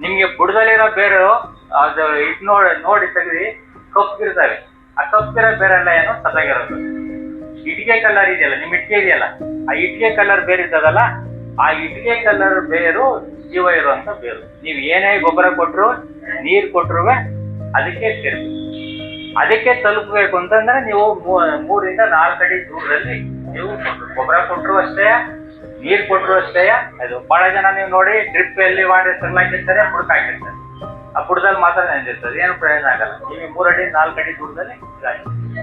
ನಿಮ್ಗೆ ಬುಡದಲ್ಲಿರೋ ಬೇರು ಅದು ನೋಡಿ ತೆಗೆದು ಕಪ್ಪಿರ್ತವೆ. ಆ ಕಪ್ಪಿರೋ ಬೇರೆಲ್ಲ ಏನು ಸತ್ತಾಗಿರೋದು. ಇಟ್ಟಿಗೆ ಕಲರ್ ಇದೆಯಲ್ಲ, ನಿಮ್ ಇಟ್ಟಿಗೆ ಇದೆಯಲ್ಲ, ಆ ಇಟ್ಟಿಗೆ ಕಲರ್ ಬೇರೆ ಇರ್ತದಲ್ಲ, ಆ ಇಟ್ಟಿಗೆ ಕಲರ್ ಬೇರು ಜೀವ ಇರುವಂತ ಬೇರು. ನೀವು ಏನೇ ಗೊಬ್ಬರ ಕೊಟ್ರು, ನೀರ್ ಕೊಟ್ರು ಅದಕ್ಕೆ ಸೇರ್ಬೇಕು. ಅದಕ್ಕೆ ತಲುಪಬೇಕು ಅಂತಂದ್ರೆ ನೀವು 3 ರಿಂದ 4 ಅಡಿ ದೂರದಲ್ಲಿ ನೀವು ಗೊಬ್ಬರ ಕೊಟ್ರು ಅಷ್ಟೇ, ನೀರ್ ಕೊಟ್ರು ಅಷ್ಟೇ. ಅದು ಬಹಳ ಜನ ನೀವು ನೋಡಿ ಡ್ರಿಪ್ ಎಲ್ಲಿ ಮಾಡಿ ಹಾಕಿರ್ತಾರೆ, ಬುಡಕ್ ಹಾಕಿರ್ತಾರೆ. ಆ ಬುಡದಲ್ಲಿ ಮಾತ್ರ ನೆಂದಿರ್ತದೆ, ಏನು ಪ್ರಯೋಜನ ಆಗಲ್ಲ. ನೀವು 3 ಅಡಿ 4 ಅಡಿ ದೂರದಲ್ಲಿ.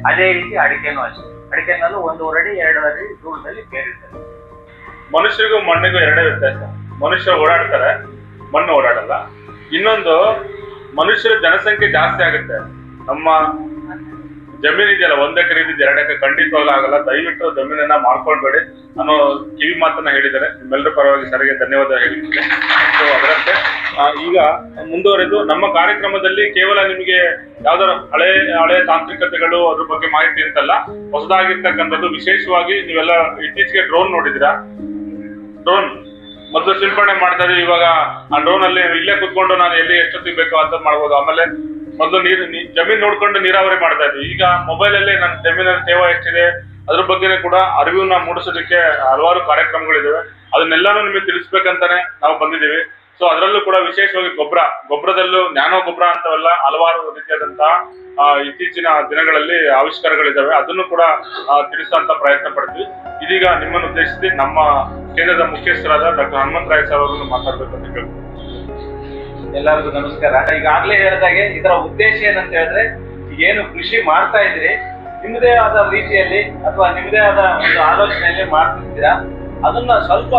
ಅದೇ ರೀತಿ ಅಡಿಕೆನೂ ಅಷ್ಟೇ, ಅಡಿಕೆನಲ್ಲೂ 1 ಅಡಿ 2 ಅಡಿ ದೂರದಲ್ಲಿ ಬೇರಿರ್ತದೆ. ಮನುಷ್ಯರಿಗೂ ಮಣ್ಣಿಗೂ ಎರಡೇ ವ್ಯತ್ಯಾಸ. ಮನುಷ್ಯ ಓಡಾಡ್ತಾರೆ, ಮಣ್ಣು ಓಡಾಡಲ್ಲ. ಇನ್ನೊಂದು, ಮನುಷ್ಯರ ಜನಸಂಖ್ಯೆ ಜಾಸ್ತಿ ಆಗುತ್ತೆ. ನಮ್ಮ ಜಮೀನ್ ಇದೆಯಲ್ಲ, 1 ಎಕರೆ ಇದ್ದಿದ್ದು 2 ಎಕರೆ ಖಂಡಿತವಾಗ್ಲೂ ಆಗಲ್ಲ. ದಯವಿಟ್ಟು ಜಮೀನನ್ನ ಮಾಡ್ಕೊಳ್ಬೇಡಿ ಅನ್ನೋ ಕಿವಿ ಮಾತನ್ನ ಹೇಳಿದ್ದಾರೆ. ನಿಮ್ಮೆಲ್ಲರ ಪರವಾಗಿ ಸರಿಗೆ ಧನ್ಯವಾದ ಹೇಳ್ತಿದ್ದೆ. ಸೊ ಅದರಂತೆ ಈಗ ಮುಂದುವರೆದು ನಮ್ಮ ಕಾರ್ಯಕ್ರಮದಲ್ಲಿ ಕೇವಲ ನಿಮಗೆ ಯಾವ್ದಾರ ಹಳೆ ತಾಂತ್ರಿಕತೆಗಳು ಅದ್ರ ಬಗ್ಗೆ ಮಾಹಿತಿ ಅಂತಲ್ಲ, ಹೊಸದಾಗಿರ್ತಕ್ಕಂಥದ್ದು. ವಿಶೇಷವಾಗಿ ನೀವೆಲ್ಲ ಇತ್ತೀಚೆಗೆ ಡ್ರೋನ್ ನೋಡಿದಿರಾ? ಡ್ರೋನ್ ಮೊದಲು ಸಿಂಪಡಣೆ ಮಾಡ್ತಾ ಇದ್ದೀವಿ. ಇವಾಗ ಆ ಡ್ರೋನ್ ಅಲ್ಲಿ ಇಲ್ಲೇ ಕುತ್ಕೊಂಡು ನಾನು ಎಲ್ಲಿ ಎಷ್ಟೊತ್ತಿಗೆ ಬೇಕೋ ಅಂತ ಮಾಡ್ಬೋದು. ಆಮೇಲೆ ಮೊದಲು ಜಮೀನ್ ನೋಡ್ಕೊಂಡು ನೀರಾವರಿ ಮಾಡ್ತಾ ಇದ್ವಿ. ಈಗ ಮೊಬೈಲ್ ಅಲ್ಲಿ ನನ್ನ ಜಮೀನಲ್ಲಿ ತೇವ ಎಷ್ಟಿದೆ ಅದ್ರ ಬಗ್ಗೆನೇ ಕೂಡ ಅರಿವನ್ನ ಮೂಡಿಸೋದಕ್ಕೆ ಹಲವಾರು ಕಾರ್ಯಕ್ರಮಗಳಿದಾವೆ. ಅದನ್ನೆಲ್ಲಾನು ನಿಮಗೆ ತಿಳಿಸ್ಬೇಕಂತಾನೆ ನಾವು ಬಂದಿದ್ದೀವಿ. ಸೊ ಅದರಲ್ಲೂ ಕೂಡ ವಿಶೇಷವಾಗಿ ಗೊಬ್ಬರದಲ್ಲೂ ನ್ಯಾನೋ ಗೊಬ್ಬರ ಅಂತವೆಲ್ಲ ಹಲವಾರು ರೀತಿಯಾದಂತಹ ಇತ್ತೀಚಿನ ದಿನಗಳಲ್ಲಿ ಆವಿಷ್ಕಾರಗಳಿದ್ದಾವೆ. ಅದನ್ನು ಕೂಡ ತಿಳಿಸುವಂತ ಪ್ರಯತ್ನ ಪಡ್ತೀವಿ. ಇದೀಗ ನಿಮ್ಮನ್ನು ಉದ್ದೇಶಿಸಿ ನಮ್ಮ ಕೇಂದ್ರದ ಮುಖ್ಯಸ್ಥರಾದ ಡಾಕ್ಟರ್ ಹನುಮಂತರಾಯ ಸರ್ ಅವರನ್ನು ಮಾತಾಡ್ಬೇಕಂತ ಕೇಳ್ತೀವಿ. ಎಲ್ಲರಿಗೂ ನಮಸ್ಕಾರ. ಈಗಾಗಲೇ ಹೇಳಿದಾಗೆ ಇದರ ಉದ್ದೇಶ ಏನಂತ ಹೇಳಿದ್ರೆ, ಏನು ಕೃಷಿ ಮಾಡ್ತಾ ಇದ್ರಿ ನಿಮ್ಮದೇ ಆದ ರೀತಿಯಲ್ಲಿ ಅಥವಾ ನಿಮ್ಮದೇ ಆದ ಒಂದು ಆಲೋಚನೆಯಲ್ಲಿ ಮಾಡ್ತಿದ್ದೀರಾ, ಅದನ್ನ ಸ್ವಲ್ಪ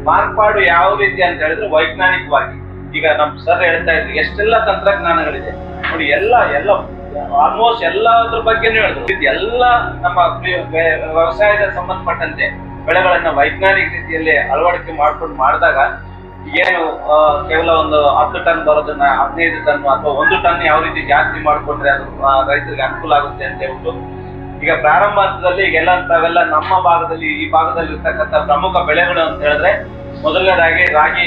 ಮಾರ್ಪಾಡು ಯಾವ ರೀತಿ ಅಂತ ಹೇಳಿದ್ರೆ ವೈಜ್ಞಾನಿಕವಾಗಿ. ಈಗ ನಮ್ ಸರ್ ಹೇಳ್ತಾ ಇದ್ರು ಎಷ್ಟೆಲ್ಲ ತಂತ್ರಜ್ಞಾನಗಳಿದೆ ನೋಡಿ, ಎಲ್ಲ ಆಲ್ಮೋಸ್ಟ್ ಎಲ್ಲದ್ರ ಬಗ್ಗೆನೂ ಹೇಳಿದ್ರು. ಎಲ್ಲ ನಮ್ಮ ವ್ಯವಸಾಯದ ಸಂಬಂಧಪಟ್ಟಂತೆ ಬೆಳೆಗಳನ್ನ ವೈಜ್ಞಾನಿಕ ರೀತಿಯಲ್ಲಿ ಅಳವಡಿಕೆ ಮಾಡಿದಾಗ ಏನು ಕೇವಲ ಒಂದು 10 ಟನ್ ಬರೋದನ್ನ 15 ಟನ್ ಅಥವಾ 1 ಟನ್ ಯಾವ ರೀತಿ ಜಾಸ್ತಿ ಮಾಡ್ಕೊಂಡ್ರೆ ಅದು ರೈತರಿಗೆ ಅನುಕೂಲ ಆಗುತ್ತೆ ಅಂತ ಹೇಳ್ಬಿಟ್ಟು ಈಗ ಪ್ರಾರಂಭ ಹಂತದಲ್ಲಿ ಈಗೆಲ್ಲ ತಾವೆಲ್ಲ ನಮ್ಮ ಭಾಗದಲ್ಲಿ ಈ ಭಾಗದಲ್ಲಿ ಇರ್ತಕ್ಕಂಥ ಪ್ರಮುಖ ಬೆಳೆಗಳು ಅಂತ ಹೇಳಿದ್ರೆ, ಮೊದಲನೇದಾಗಿ ರಾಗಿ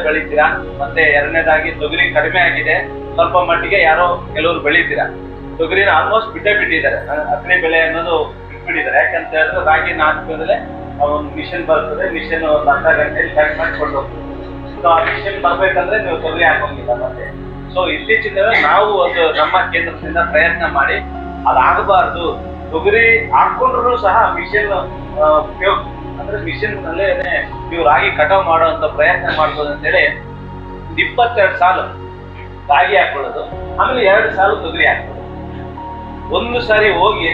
ಬೆಳೀತೀರಾ, ಮತ್ತೆ ಎರಡನೇದಾಗಿ ತೊಗರಿ ಕಡಿಮೆ ಆಗಿದೆ, ಸ್ವಲ್ಪ ಮಟ್ಟಿಗೆ ಯಾರೋ ಕೆಲವರು ಬೆಳೀತೀರಾ. ತೊಗರಿನ ಆಲ್ಮೋಸ್ಟ್ ಬಿಟ್ಟಿದ್ದಾರೆ, ಅಕ್ರಿ ಬೆಳೆ ಅನ್ನೋದು ಬಿಟ್ಬಿಟ್ಟಿದ್ದಾರೆ. ಯಾಕಂತ ಹೇಳಿದ್ರೆ ರಾಗಿ ನಾದ್ಮೇಲೆ ಒಂದು ಮಿಷನ್ ಬರ್ತದೆ, ಮಿಷನ್ ಒಂದು ಅರ್ಧ ಗಂಟೆಯಲ್ಲಿ ಪ್ಯಾಕ್ ಮಾಡಿ ಕೊಂಡು ಹೋಗ್ತದೆ. ಸೊ ಆ ಮಿಷನ್ ಬರ್ಬೇಕಂದ್ರೆ ನೀವು ತೊಗರಿ ಹಾಕೋಂಗಿಲ್ಲ ಮತ್ತೆ. ಸೊ ಇತ್ತೀಚಿನ ನಾವು ಒಂದು ನಮ್ಮ ಕೇಂದ್ರದಿಂದ ಪ್ರಯತ್ನ ಮಾಡಿ ಅದಾಗಬಾರ್ದು, ತೊಗರಿ ಹಾಕೊಂಡ್ರು ಸಹ ಮಿಷನ್ ಉಪಯೋಗ ಅಂದ್ರೆ ಮಿಷನ್ ನಲ್ಲೇ ನೀವು ರಾಗಿ ಕಟಾವ್ ಮಾಡುವಂತ ಪ್ರಯತ್ನ ಮಾಡ್ಬೋದು ಅಂತೇಳಿ 22 ಸಾಲು ರಾಗಿ ಹಾಕೊಳ್ಳೋದು, ಆಮೇಲೆ 2 ಸಾಲು ತೊಗರಿ ಹಾಕೋದು. ಒಂದು ಸಾರಿ ಹೋಗಿ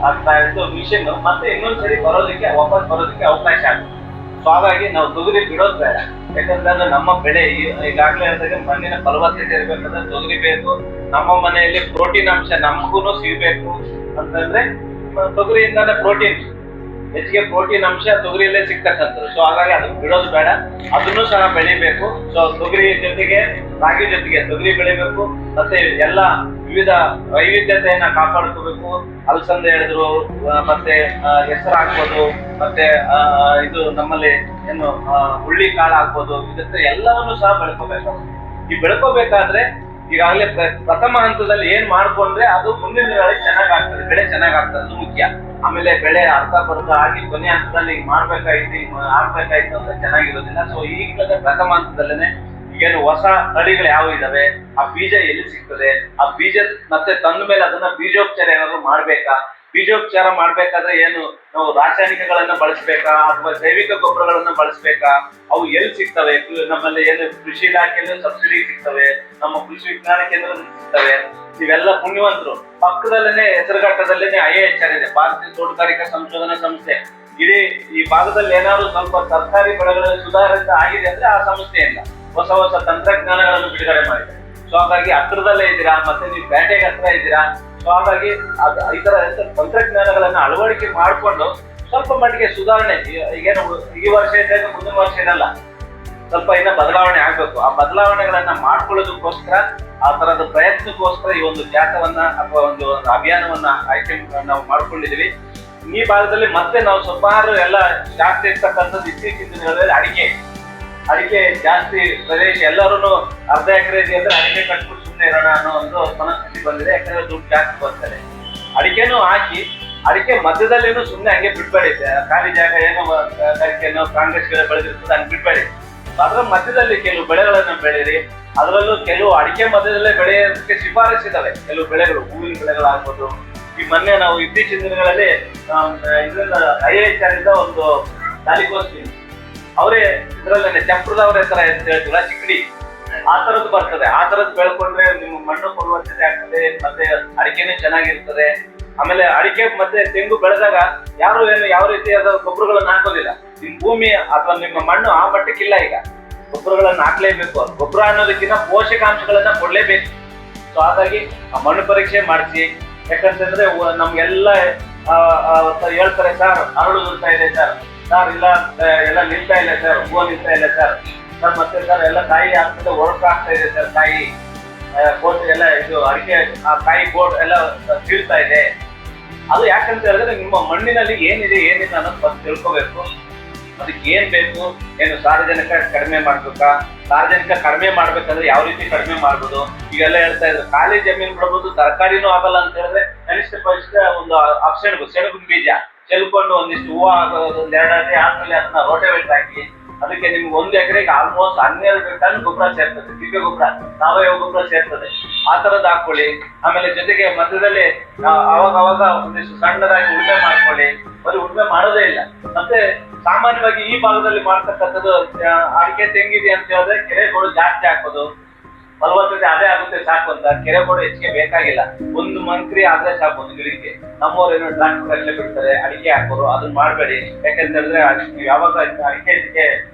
ಆಗ್ತಾ ಇತ್ತು ಮಿಷನ್, ಮತ್ತೆ ಇನ್ನೊಂದ್ ಸರಿ ವಾಪಸ್ ಬರೋದಕ್ಕೆ ಅವಕಾಶ ಆಗುತ್ತೆ. ಸೊ ಹಾಗಾಗಿ ನಾವು ತೊಗರಿ ಬಿಡೋದು ಬೇಡ. ಯಾಕಂದ್ರೆ ಅದು ನಮ್ಮ ಬೆಳೆ. ಈಗಾಗಲೇ ಹೇಳಿದಾಗ ಮಣ್ಣಿನ ಫಲವತ್ತತೆ ಇರ್ಬೇಕಂದ್ರೆ ತೊಗರಿ ಬೇಕು. ನಮ್ಮ ಮನೆಯಲ್ಲಿ ಪ್ರೋಟೀನ್ ಅಂಶ ನಮಗೂ ಸಿಗ್ಬೇಕು ಅಂತಂದ್ರೆ ತೊಗರಿಯಿಂದಾನೆ ಪ್ರೋಟೀನ್, ಹೆಚ್ಚಿಗೆ ಪ್ರೋಟೀನ್ ಅಂಶ ತೊಗರಿಯಲ್ಲೇ ಸಿಗ್ತಕ್ಕಂಥದ್ದು. ಸೊ ಹಾಗಾಗಿ ಅದನ್ನ ಬಿಡೋದು ಬೇಡ, ಅದನ್ನು ಸಹ ಬೆಳಿಬೇಕು. ಸೊ ತೊಗರಿ ಜೊತೆಗೆ ರಾಗಿ ಜೊತೆಗೆ ತೊಗರಿ ಬೆಳಿಬೇಕು, ಮತ್ತೆ ಎಲ್ಲ ವಿವಿಧ ವೈವಿಧ್ಯತೆಯನ್ನ ಕಾಪಾಡ್ಕೋಬೇಕು. ಅಲಸಂದೆ ಹೇಳಿದ್ರು, ಮತ್ತೆ ಹೆಸರು ಹಾಕ್ಬೋದು, ಮತ್ತೆ ಇದು ನಮ್ಮಲ್ಲಿ ಏನು ಹುಳ್ಳಿ ಕಾಳು ಹಾಕ್ಬೋದು. ಇದಕ್ಕೆ ಎಲ್ಲವನ್ನೂ ಸಹ ಬೆಳ್ಕೋಬೇಕು. ಈ ಬೆಳ್ಕೋಬೇಕಾದ್ರೆ ಈಗಾಗಲೇ ಪ್ರಥಮ ಹಂತದಲ್ಲಿ ಏನ್ ಮಾಡ್ಕೊಂಡ್ರೆ ಅದು ಮುಂದಿನ ದಿನಗಳಲ್ಲಿ ಚೆನ್ನಾಗಾಗ್ತದೆ, ಬೆಳೆ ಚೆನ್ನಾಗಾಗ್ತದೆ, ಅದು ಮುಖ್ಯ. ಆಮೇಲೆ ಬೆಳೆ ಅರ್ಧ ಆಗಿ ಕೊನೆ ಹಂತದಲ್ಲಿ ಆಗ್ಬೇಕಾಯ್ತು ಅಂದ್ರೆ ಚೆನ್ನಾಗಿರೋದಿಲ್ಲ. ಸೊ ಈಗಲೇ ಪ್ರಥಮ ಹಂತದಲ್ಲೇನೆ ಈಗೇನು ಹೊಸ ತಳಿಗಳು ಯಾವ ಇದಾವೆ, ಆ ಬೀಜ ಎಲ್ಲಿ ಸಿಗ್ತದೆ, ಆ ಬೀಜ ಮತ್ತೆ ತಂದ ಮೇಲೆ ಅದನ್ನ ಬೀಜೋಪಚಾರ ಏನಾದ್ರು ಮಾಡ್ಬೇಕಾ, ಬೀಜೋಪಚಾರ ಮಾಡ್ಬೇಕಾದ್ರೆ ಏನು ನಾವು ರಾಸಾಯನಿಕಗಳನ್ನ ಬಳಸ್ಬೇಕಾ ಅಥವಾ ಜೈವಿಕ ಗೊಬ್ಬರಗಳನ್ನ ಬಳಸ್ಬೇಕಾ, ಅವು ಎಲ್ಲಿ ಸಿಗ್ತವೆ? ನಮ್ಮಲ್ಲಿ ಏನು ಕೃಷಿ ಇಲಾಖೆಯಲ್ಲಿ ಸಬ್ಸಿಡಿ ಸಿಗ್ತವೆ, ನಮ್ಮ ಕೃಷಿ ವಿಜ್ಞಾನ ಕೇಂದ್ರದಲ್ಲಿ ಸಿಗ್ತವೆ. ಇವೆಲ್ಲ ಪುಣ್ಯವಂತರು ಪಕ್ಕದಲ್ಲೇನೆ ಹೆಸರುಘಟ್ಟದಲ್ಲೇನೆ IIHR ಇದೆ, ಭಾರತೀಯ ತೋಟಗಾರಿಕಾ ಸಂಶೋಧನಾ ಸಂಸ್ಥೆ. ಇಡೀ ಈ ಭಾಗದಲ್ಲಿ ಏನಾದ್ರು ಸ್ವಲ್ಪ ಸರ್ಕಾರಿ ಬೆಳೆಗಳಲ್ಲಿ ಸುಧಾರಣೆ ಆಗಿದೆ ಅಂದ್ರೆ ಆ ಸಂಸ್ಥೆಯಿಂದ ಹೊಸ ತಂತ್ರಜ್ಞಾನಗಳನ್ನು ಬಿಡುಗಡೆ ಮಾಡಿದೆ. ಸೊ ಹಾಗಾಗಿ ಹತ್ರದಲ್ಲೇ ಇದ್ದೀರಾ, ಮತ್ತೆ ನೀವು ಪೇಟೆಗೆ ಹತ್ರ ಇದ್ದೀರಾ. ಸೊ ಹಾಗಾಗಿ ಈ ತರ ತಂತ್ರಜ್ಞಾನಗಳನ್ನ ಅಳವಡಿಕೆ ಮಾಡಿಕೊಂಡು ಸ್ವಲ್ಪ ಮಟ್ಟಿಗೆ ಸುಧಾರಣೆ, ಈಗೇನು ಈ ವರ್ಷ ಇದೆ ಮುಂದಿನ ವರ್ಷ ಏನಲ್ಲ, ಸ್ವಲ್ಪ ಇನ್ನ ಬದಲಾವಣೆ ಆಗ್ಬೇಕು. ಆ ಬದಲಾವಣೆಗಳನ್ನ ಮಾಡ್ಕೊಳ್ಳೋದಕ್ಕೋಸ್ಕರ, ಆ ತರದ ಪ್ರಯತ್ನಕ್ಕೋಸ್ಕರ ಈ ಒಂದು ಜಾಥವನ್ನ ಅಥವಾ ಒಂದು ಅಭಿಯಾನವನ್ನ ಆಯ್ಕೆ ನಾವು ಮಾಡ್ಕೊಂಡಿದೀವಿ. ಈ ಭಾಗದಲ್ಲಿ ಮತ್ತೆ ನಾವು ಸುಮಾರು ಎಲ್ಲ ಜಾಸ್ತಿ ಇರ್ತಕ್ಕಂಥದ್ದು ಇತ್ತೀಚಿನ ದಿನಗಳಲ್ಲಿ ಅಡಿಕೆ ಜಾಸ್ತಿ ಪ್ರದೇಶ. ಎಲ್ಲರೂ ಅರ್ಧ ಎಕರೆ ಇದೆ ಅಂದ್ರೆ ಅಡಿಕೆ ಕಟ್ಬಿಟ್ಟು ಸುಮ್ಮನೆ ಇರೋಣ ಅನ್ನೋ ಒಂದು ಮನಸ್ಥಿತಿ ಬಂದಿದೆ. ಯಾಕಂದ್ರೆ ದುಡ್ಡು ಜಾಸ್ತಿ ಬರ್ತದೆ. ಅಡಿಕೆನೂ ಹಾಕಿ ಅಡಿಕೆ ಮಧ್ಯದಲ್ಲೇನು ಸುಮ್ಮನೆ ಹಂಗೆ ಬಿಡ್ಬೇಡಿ, ಖಾಲಿ ಜಾಗ ಏನೋ ಅಡಿಕೆನೋ ಕಾಂಗ್ರೆಸ್ ಗಿಡ ಬೆಳೆದಿರ್ತದೆ ಹಂಗೆ ಬಿಡ್ಬೇಡಿ. ಅದರ ಮಧ್ಯದಲ್ಲಿ ಕೆಲವು ಬೆಳೆಗಳನ್ನ ಬೆಳೀರಿ. ಅದರಲ್ಲೂ ಕೆಲವು ಅಡಿಕೆ ಮಧ್ಯದಲ್ಲೇ ಬೆಳೆಯೋದಕ್ಕೆ ಶಿಫಾರಸಿದಾವೆ ಕೆಲವು ಬೆಳೆಗಳು, ಹೂವಿನ ಬೆಳೆಗಳಾಗ್ಬೋದು. ಈ ಮೊನ್ನೆ ನಾವು ಇತ್ತೀಚಿನ ದಿನಗಳಲ್ಲಿ ಇದರಿಂದ IIHR ಇಂದ ಒಂದು ತಾಲೀಕೋಸ್ತೀನಿ ಅವರೇ ಇದ್ರಲ್ಲೇನೆ ಚಪ್ರದವ್ರ ಹೆಸರ ಅಂತ ಹೇಳ್ತೀವಲ್ಲ, ಚಿಕ್ಕಡಿ, ಆ ತರದ್ದು ಬರ್ತದೆ. ಆ ತರದ್ದು ಬೆಳ್ಕೊಂಡ್ರೆ ನಿಮ್ಮ ಮಣ್ಣು ಫಲವತ್ತತೆ ಆಗ್ತದೆ, ಮತ್ತೆ ಅಡಿಕೆನೂ ಚೆನ್ನಾಗಿರ್ತದೆ. ಆಮೇಲೆ ಅಡಿಕೆ ಮತ್ತೆ ತೆಂಗು ಬೆಳೆದಾಗ ಯಾರು ಏನು ಯಾವ ರೀತಿಯಾದ ಗೊಬ್ಬರಗಳನ್ನ ಹಾಕೋದಿಲ್ಲ. ನಿಮ್ ಭೂಮಿ ಅಥವಾ ನಿಮ್ಮ ಮಣ್ಣು ಆ ಮಟ್ಟಕ್ಕಿಲ್ಲ ಈಗ. ಗೊಬ್ಬರಗಳನ್ನ ಹಾಕ್ಲೇಬೇಕು. ಗೊಬ್ಬರ ಅನ್ನೋದಕ್ಕಿಂತ ಪೋಷಕಾಂಶಗಳನ್ನ ಕೊಡ್ಲೇಬೇಕು. ಸೊ ಹಾಗಾಗಿ ಆ ಮಣ್ಣು ಪರೀಕ್ಷೆ ಮಾಡಿಸಿ. ಯಾಕಂತಂದ್ರೆ ನಮ್ಗೆಲ್ಲ ಹೇಳ್ತಾರೆ, ಸರ್ ಅರಳು ನಿಲ್ತಾ ಇದೆ ಸರ್ ಇಲ್ಲ ಎಲ್ಲ ನಿಲ್ತಾ ಇಲ್ಲ ಸರ್, ಹೂವು ನಿಲ್ತಾ ಇಲ್ಲ ಸರ್ ಮತ್ತೆ ಸರ್ ಎಲ್ಲ ಕಾಯಿ ಆಗ್ತದೆ, ಒಳಕ ಆಗ್ತಾ ಇದೆ ಸರ್, ಕಾಯಿ ಬೋಟ್ ಎಲ್ಲ ಇದು ಅಡಿಕೆ ಆ ಕಾಯಿ ಬೋಟ್ ಎಲ್ಲ ಬೀಳ್ತಾ ಇದೆ. ಅದು ಯಾಕಂತ ಹೇಳಿದ್ರೆ ನಿಮ್ಮ ಮಣ್ಣಿನಲ್ಲಿ ಏನಿದೆ ಏನಿಲ್ಲ ಅನ್ನೋದು ಫಸ್ಟ್ ತಿಳ್ಕೋಬೇಕು. ಅದಕ್ಕೆ ಏನ್ ಬೇಕು, ಏನು ಸಾರ್ವಜನಿಕ ಕಡಿಮೆ ಮಾಡ್ಬೇಕಾ, ಸಾರ್ವಜನಿಕ ಕಡಿಮೆ ಮಾಡ್ಬೇಕಂದ್ರೆ ಯಾವ ರೀತಿ ಕಡಿಮೆ ಮಾಡ್ಬೋದು. ಈಗೆಲ್ಲ ಹೇಳ್ತಾ ಇದ್ರು ಖಾಲಿ ಜಮೀನು ಬಿಡಬಹುದು, ತರಕಾರಿನೂ ಆಗಲ್ಲ ಅಂತ ಹೇಳಿದ್ರೆ ಕನಿಷ್ಠ ಪಕ್ಷ ಒಂದು ಸೆಣಬಿನ ಬೀಜ ಚೆಲ್ಕೊಂಡು ಒಂದಿಷ್ಟು ಹೂವು ಆಗೋದು, ಒಂದ್ 2 ಅಡಿ ಆದ್ಮೇಲೆ ಅದನ್ನ ರೋಟೇವೇಟ್ ಹಾಕಿ ಅದಕ್ಕೆ ನಿಮ್ಗೆ 1 ಎಕರೆಗೆ ಆಲ್ಮೋಸ್ಟ್ 12 ಟನ್ ಗೊಬ್ಬರ ಸೇರ್ತದೆ, ತಿಪ್ಪೆ ಗೊಬ್ಬರ, ಸಾವಯವ ಗೊಬ್ಬರ ಸೇರ್ತದೆ. ಆ ತರದ್ ಹಾಕೊಳ್ಳಿ. ಆಮೇಲೆ ಜೊತೆಗೆ ಮಧ್ಯದಲ್ಲಿ ಅವಾಗ ಒಂದಿಷ್ಟು ಸಣ್ಣದಾಗಿ ಉಳುಮೆ ಮಾಡ್ಕೊಳ್ಳಿ. ಬರೀ ಉಳುಮೆ ಮಾಡೋದೇ ಇಲ್ಲ. ಮತ್ತೆ ಸಾಮಾನ್ಯವಾಗಿ ಈ ಭಾಗದಲ್ಲಿ ಮಾಡ್ತಕ್ಕಂಥದ್ದು ಅಡಿಕೆ ತೆಂಗಿದೆ ಅಂತ ಹೇಳಿದ್ರೆ ಕೆರೆಗಳು ಜಾಸ್ತಿ ಹಾಕೋದು, ಫಲವತ್ತತೆ ಅದೇ ಆಗುತ್ತೆ ಸಾಕು ಅಂತ. ಕೆರೆಗಳು ಹೆಚ್ಚಿಗೆ ಬೇಕಾಗಿಲ್ಲ, 1 ಮಂಕ್ರಿ ಆದ್ರೆ ಸಾಕು ಒಂದು ಗಿಡಕ್ಕೆ. ನಮ್ಮವ್ರು ಏನೋ ಟ್ರಾಕ್ಟರ್ ಅಲ್ಲೇ ಬಿಡ್ತಾರೆ ಅಡಿಕೆ ಹಾಕೋರು, ಅದನ್ನ ಮಾಡ್ಬೇಡಿ. ಯಾಕಂತ ಹೇಳಿದ್ರೆ ನೀವು ಯಾವಾಗ ಅಡಿಕೆ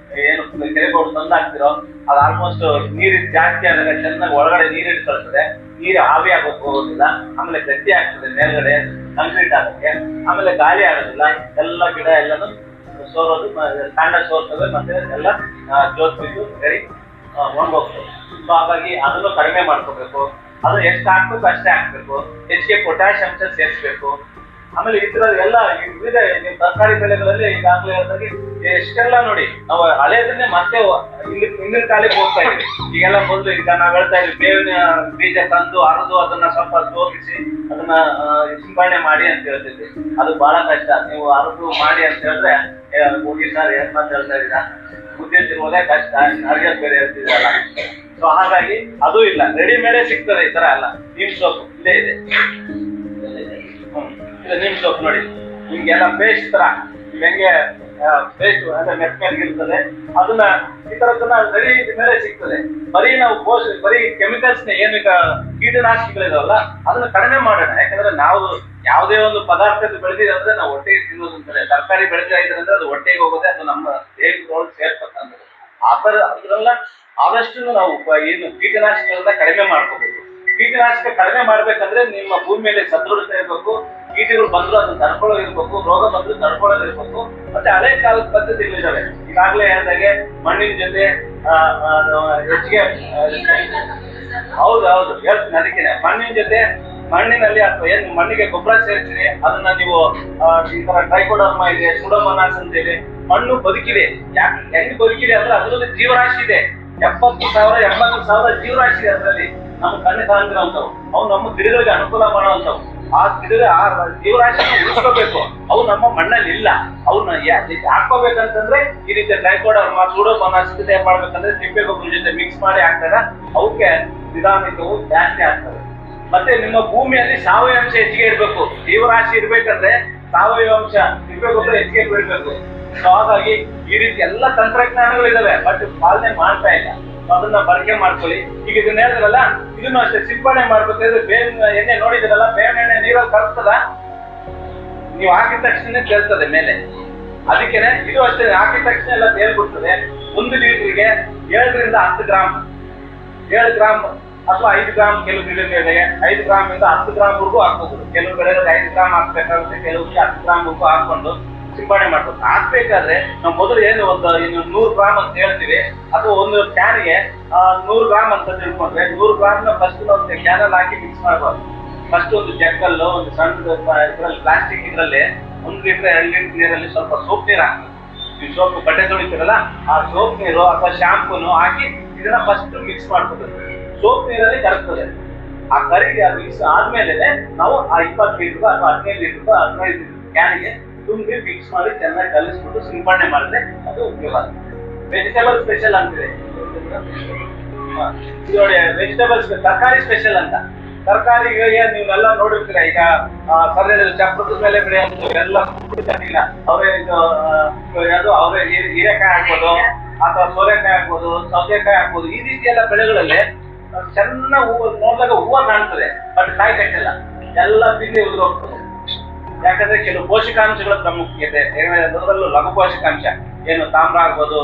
ಏನು ಕೆರೆಗಳು ತಂದು ಹಾಕ್ತಿರೋ ಅದು ಆಲ್ಮೋಸ್ಟ್ ನೀರು ಜಾಸ್ತಿ ಆದಾಗ ಚೆನ್ನಾಗಿ ಒಳಗಡೆ ನೀರಿಟ್ಟು ಕಳ್ತದೆ, ನೀರು ಆವಿ ಆಗೋಕ್ ಹೋಗೋದಿಲ್ಲ. ಆಮೇಲೆ ಗಟ್ಟಿ ಆಗ್ತದೆ ಮೇಲ್ಗಡೆ ಕಾಂಕ್ರೀಟ್ ಆಗಕ್ಕೆ, ಆಮೇಲೆ ಗಾಳಿ ಆಗೋದಿಲ್ಲ. ಎಲ್ಲ ಗಿಡ ಎಲ್ಲಾನು ಸೋರೋದು, ಕಾಂಡ ಸೋರ್ತದೆ, ಮತ್ತೆ ಎಲ್ಲ ಜೋತ್ ಬಿದ್ದು ಸರಿ ಒಣಗೋಗ್ತದೆ. ಸೊ ಹಾಗಾಗಿ ಅದನ್ನು ಕಡಿಮೆ ಮಾಡ್ಕೋಬೇಕು. ಅದು ಎಷ್ಟು ಹಾಕ್ಬೇಕು ಅಷ್ಟೇ ಹಾಕ್ಬೇಕು. ಹೆಚ್ಚಿಗೆ ಪೊಟ್ಯಾಶ್ ಅಂಶ ಸೇರಿಸ್ಬೇಕು. ಆಮೇಲೆ ಈ ತರ ಎಲ್ಲ ಇದೆ ನೀವು ತರಕಾರಿ ಬೆಳೆಗಳಲ್ಲಿ ಈಗಾಗಲೇ ಹೇಳಿದಾಗೆ ಎಷ್ಟೆಲ್ಲ ನೋಡಿ ನಾವು ಹಳೆಯದನ್ನೇ ಮತ್ತೆ ಹಿಂದಿನ ಕಾಲಕ್ಕೆ ಹೋಗ್ತಾ ಇದ್ವಿ. ಈಗೆಲ್ಲ ಮೊದಲು ಈಗ ನಾವ್ ಹೇಳ್ತಾ ಇದ್ವಿ ಬೇವಿನ ಬೀಜ ತಂದು ಅರದು ಅದನ್ನ ಸ್ವಲ್ಪ ತೋರಿಸಿ ಅದನ್ನ ಸಿಂಪಡಣೆ ಮಾಡಿ ಅಂತ ಹೇಳ್ತಿದ್ವಿ. ಅದು ಬಹಳ ಕಷ್ಟ. ನೀವು ಅರದು ಮಾಡಿ ಅಂತ ಹೇಳಿದ್ರೆ ಹೋಗಿ ಸರ್ ಏನ್ ಮಾತು ಹೇಳ್ತಾ ಇದ್ದೀರಾ, ಬುದ್ಧಿ ತಿರುವುದೇ ಕಷ್ಟ, ಅರಿಯೋದ್ ಬೇರೆ ಹೇಳ್ತಿದ್ರಲ್ಲ. ಸೊ ಹಾಗಾಗಿ ಅದು ಇಲ್ಲ, ರೆಡಿಮೇಡೇ ಸಿಗ್ತದೆ ಈ ತರ ಎಲ್ಲ. ನೀಮ್ ಸೋಪ್ ಇಲ್ಲೇ ಇದೆ, ನಿಮ್ ಸೋಪ್ ನೋಡಿ ನಿಮ್ಗೆಲ್ಲ ಪೇಸ್ಟ್ ತರ ಹೆಂಗೆ ಪೇಸ್ಟ್ ಅಂದ್ರೆ ಮೆತ್ತಗಿರ್ತದೆ, ಅದನ್ನ ಈ ತರದನ್ನ ರೆಡಿ ಮೇಲೆ ಸಿಗ್ತದೆ. ಬರೀ ನಾವು ಬರೀ ಕೆಮಿಕಲ್ಸ್ ಏನು ಈಗ ಕೀಟನಾಶಕಗಳಿದಾವಲ್ಲ ಅದನ್ನ ಕಡಿಮೆ ಮಾಡೋಣ. ಯಾಕಂದ್ರೆ ನಾವು ಯಾವುದೇ ಒಂದು ಪದಾರ್ಥ ಬೆಳೆದಿದೆ ಅಂದ್ರೆ ನಾವು ಹೊಟ್ಟೆಗೆ ತಿನ್ನೋದು ಅಂತಾರೆ. ತರಕಾರಿ ಬೆಳೆದಿದ್ರೆ ಅದು ಹೊಟ್ಟೆಗೆ ಹೋಗೋದೆ, ಅದು ನಮ್ಮ ದೇಹದೊಳಗೆ ಸೇರ್ಪತ್ತಂದ್ರೆ. ಆ ತರ ಅದನ್ನೆಲ್ಲ ಆದಷ್ಟು ನಾವು ಏನು ಕೀಟನಾಶಕಗಳನ್ನ ಕಡಿಮೆ ಮಾಡ್ಕೋಬೇಕು. ಕೀಟನಾಶಕ ಕಡಿಮೆ ಮಾಡ್ಬೇಕಂದ್ರೆ ನಿಮ್ಮ ಭೂಮಿ ಮೇಲೆ ಸದೃಢತೆ ಇರಬೇಕು. ಕೀಟಗಳು ಬಂದ್ರು ಅದನ್ನ ತಡ್ಕೊಳ್ಳೋದಿರ್ಬೇಕು, ರೋಗ ಬಂದ್ರು ತಡ್ಕೊಳ್ಳೋದಿರ್ಬೇಕು. ಮತ್ತೆ ಹಳೆ ಕಾಲದ ಪದ್ಧತಿಗಳಿದಾವೆ. ಈಗಾಗಲೇ ಹೇಳಿದಾಗೆ ಮಣ್ಣಿನ ಜೊತೆ ಹೆಚ್ಚಿಗೆ ಹೌದು ಹೇಳ್ತೀನಿ. ಅದಕ್ಕೆ ಮಣ್ಣಿನ ಜೊತೆ ಮಣ್ಣಿನಲ್ಲಿ ಅಥವಾ ಏನು ಮಣ್ಣಿಗೆ ಗೊಬ್ಬರ ಸೇರಿಸಿರಿ ಅದನ್ನ ನೀವು ಈ ತರ ಟ್ರೈಕೋಡರ್ಮಾ ಇದೆ, ಸುಡೋಮೋನಾಸ್ ಅಂತ ಇದೆ. ಮಣ್ಣು ಬದುಕಿದೆ. ಯಾಕೆ ಹೆಂಗ್ ಬದುಕಿದೆ ಅಂದ್ರೆ ಅದರಲ್ಲಿ ಜೀವರಾಶಿ ಇದೆ. 70,000 80,000 ಜೀವರಾಶಿ ಇದೆ ಅದರಲ್ಲಿ. ನಮ್ಮ ಕಣ್ಣು ಕಾಣ್ತಿರೋಂಥವು ಅವು ನಮ್ಮ ಗಿಡಗಳಿಗೆ ಅನುಕೂಲ ಮಾಡುವಂಥವು. ಆ ಗಿಡ ಆ ಜೀವರಾಶಿಯನ್ನು ಉಳಿಸ್ಕೋಬೇಕು. ಅವು ನಮ್ಮ ಮಣ್ಣಲ್ಲಿ ಇಲ್ಲ. ಅವನ್ನ ಹಾಕೋಬೇಕಂತಂದ್ರೆ ಈ ರೀತಿ ಟ್ರೈಕೋಡರ್ಮಾ ಸುಡೋಮೋನಾಸ್ ತಯಾರು ಮಾಡ್ಬೇಕಂದ್ರೆ ತಿಪ್ಪೆ ಗೊಬ್ಬರ ಜೊತೆ ಮಿಕ್ಸ್ ಮಾಡಿ ಹಾಕ್ತಾರೆ. ಅವಕ್ಕೆ ನಿಧಾನಿಕವು ಜಾಸ್ತಿ ಆಗ್ತದೆ. ಮತ್ತೆ ನಿಮ್ಮ ಭೂಮಿಯಲ್ಲಿ ಸಾವಯವ ಅಂಶ ಹೆಚ್ಚಿಗೆ ಇರ್ಬೇಕು. ಜೀವರಾಶಿ ಇರ್ಬೇಕಂದ್ರೆ ಸಾವಯವ ಅಂಶ ತಿಪ್ಪೆ ಗೊಬ್ಬರ ಹೆಚ್ಚಿಗೆ ಬಿಡ್ಬೇಕು. ಸೊ ಹಾಗಾಗಿ ಈ ರೀತಿ ಎಲ್ಲ ತಂತ್ರಜ್ಞಾನಗಳಿದಾವೆ, ಬಟ್ ಪಾಲನೆ ಮಾಡ್ತಾ ಇಲ್ಲ. ಅದನ್ನ ಬಳಕೆ ಮಾಡ್ಕೊಳ್ಳಿ. ಈಗ ಇದನ್ನ ಹೇಳಿದ್ರಲ್ಲ ಇದನ್ನು ಅಷ್ಟೇ ಸಿಂಪಡಣೆ ಮಾಡ್ಬೇಕಾದ್ರೆ ಬೇವಿನ ಎಣ್ಣೆ ನೋಡಿದ್ರಲ್ಲ, ಬೇವಿನ ಎಣ್ಣೆ ನೀರಲ್ಲಿ ಕರ್ತದ, ನೀವು ಹಾಕಿದ ತಕ್ಷಣ ತೇಲ್ತದೆ ಮೇಲೆ. ಅದಕ್ಕೇನೆ ಇದು ಅಷ್ಟೇ, ಹಾಕಿದ ತಕ್ಷಣ ಎಲ್ಲ ತೇಲ್ಬಿಡ್ತದೆ. 1 ಲೀಟರ್ಗೆ 7 ರಿಂದ 10 ಗ್ರಾಮ್ 7 ಗ್ರಾಮ್ ಅಥವಾ 5 ಗ್ರಾಮ್ ಕೆಲವು ಗಿಡಗಳಿಗೆ 5 ಗ್ರಾಮ್ ಇಂದ 10 ಗ್ರಾಮ್ ವರೆಗೂ ಹಾಕ್ಬೋದು. ಕೆಲವು ಬೆಳೆಗಳಿಗೆ 5 ಗ್ರಾಮ್ ಹಾಕ್ಬೇಕಾಗುತ್ತೆ, ಕೆಲವಕ್ಕೆ 10 ಗ್ರಾಮ್ ವರೆಗೂ ಹಾಕೊಂಡು ಸಿಂಪಡಣೆ ಮಾಡ್ಬೋದು. ಹಾಕ್ಬೇಕಾದ್ರೆ ನಾವು ಮೊದಲು ಏನು ಒಂದು 100 ಗ್ರಾಮ್ ಅಂತ ಹೇಳ್ತೀವಿ, ಅಥವಾ ಒಂದು ಕ್ಯಾನ್ಗೆ 100 ಗ್ರಾಮ್ ಅಂತ ತಿಳ್ಕೊಂಡ್ರೆ 100 ಗ್ರಾಮ್ ನ ಫಸ್ಟ್ ನಾವು ಕ್ಯಾನಲ್ಲಿ ಹಾಕಿ ಮಿಕ್ಸ್ ಮಾಡಬಾರ್ದು. ಫಸ್ಟ್ ಒಂದು ಜಗ್ಗಲ್ಲು ಒಂದು ಸಣ್ಣ ಇದ್ರಲ್ಲಿ ಪ್ಲಾಸ್ಟಿಕ್ ಇದ್ರಲ್ಲಿ 1 ಲೀಟರ್ 2 ಲೀಟರ್ ನೀರಲ್ಲಿ ಸ್ವಲ್ಪ ಸೋಪ್ ನೀರು ಹಾಕ್ಬೇಕು. ನೀವು ಸೋಪ್ ಬಟ್ಟೆ ತೊಳಿತೀರಲ್ಲ ಆ ಸೋಪ್ ನೀರು ಅಥವಾ ಶಾಂಪೂನು ಹಾಕಿ ಇದನ್ನ ಫಸ್ಟ್ ಮಿಕ್ಸ್ ಮಾಡ್ಕೋಬೇಕು. ಸೋಪ್ ನೀರಲ್ಲಿ ಕರಗ್ತದೆ. ಆ ಕರಿಗೆ ಮಿಕ್ಸ್ ಆದ್ಮೇಲೆ ನಾವು ಆ 20 ಲೀಟರ್ ಅಥವಾ 15 ಲೀಟರ್ 15 ಲೀಟರ್ ಕ್ಯಾನ್ಗೆ ತುಂಬಿ ಮಿಕ್ಸ್ ಮಾಡಿ ಚೆನ್ನಾಗಿ ಕಲಿಸ್ಬಿಟ್ಟು ಸಿಂಪಡಣೆ ಮಾಡಿದ್ರೆ ಅದು ಉಪಯೋಗ ಆಗುತ್ತೆ. ವೆಜಿಟೇಬಲ್ ಸ್ಪೆಷಲ್ ಅಂತಿದೆ ನೋಡಿ, ವೆಜಿಟೇಬಲ್ಸ್ ತರಕಾರಿ ಸ್ಪೆಷಲ್ ಅಂತ. ತರಕಾರಿಗೆ ನೀವೆಲ್ಲ ನೋಡಿರ್ತೀರ. ಈಗ ಸರ್ ಚಪ್ರದ ಮೇಲೆ ಬೆಳೆಯೋದು ಎಲ್ಲ ಅವರೇ ಯಾವುದು ಅವರೇ ಹೀರೆಕಾಯಿ ಹಾಕ್ಬೋದು, ಅಥವಾ ಸೋರೆಕಾಯಿ ಹಾಕ್ಬೋದು, ಸೌತೆಕಾಯಿ ಹಾಕ್ಬೋದು. ಈ ರೀತಿ ಎಲ್ಲ ಬೆಳೆಗಳಲ್ಲಿ ಚೆನ್ನಾಗಿ ಹೂವು ನೋಡಿದಾಗ ಹೂವು ಕಾಣ್ತದೆ, ಬಟ್ ಕಾಯಿ ಕಟ್ಟಿಲ್ಲ, ಎಲ್ಲ ತಿಂಡಿ ಉದುರೋಗ್ತದೆ. ಯಾಕಂದ್ರೆ ಕೆಲವು ಪೋಷಕಾಂಶಗಳ ಪ್ರಾಮುಖ್ಯತೆ, ಅದರಲ್ಲೂ ಲಘು ಪೋಷಕಾಂಶ ಏನು ತಾಮ್ರ ಆಗ್ಬೋದು,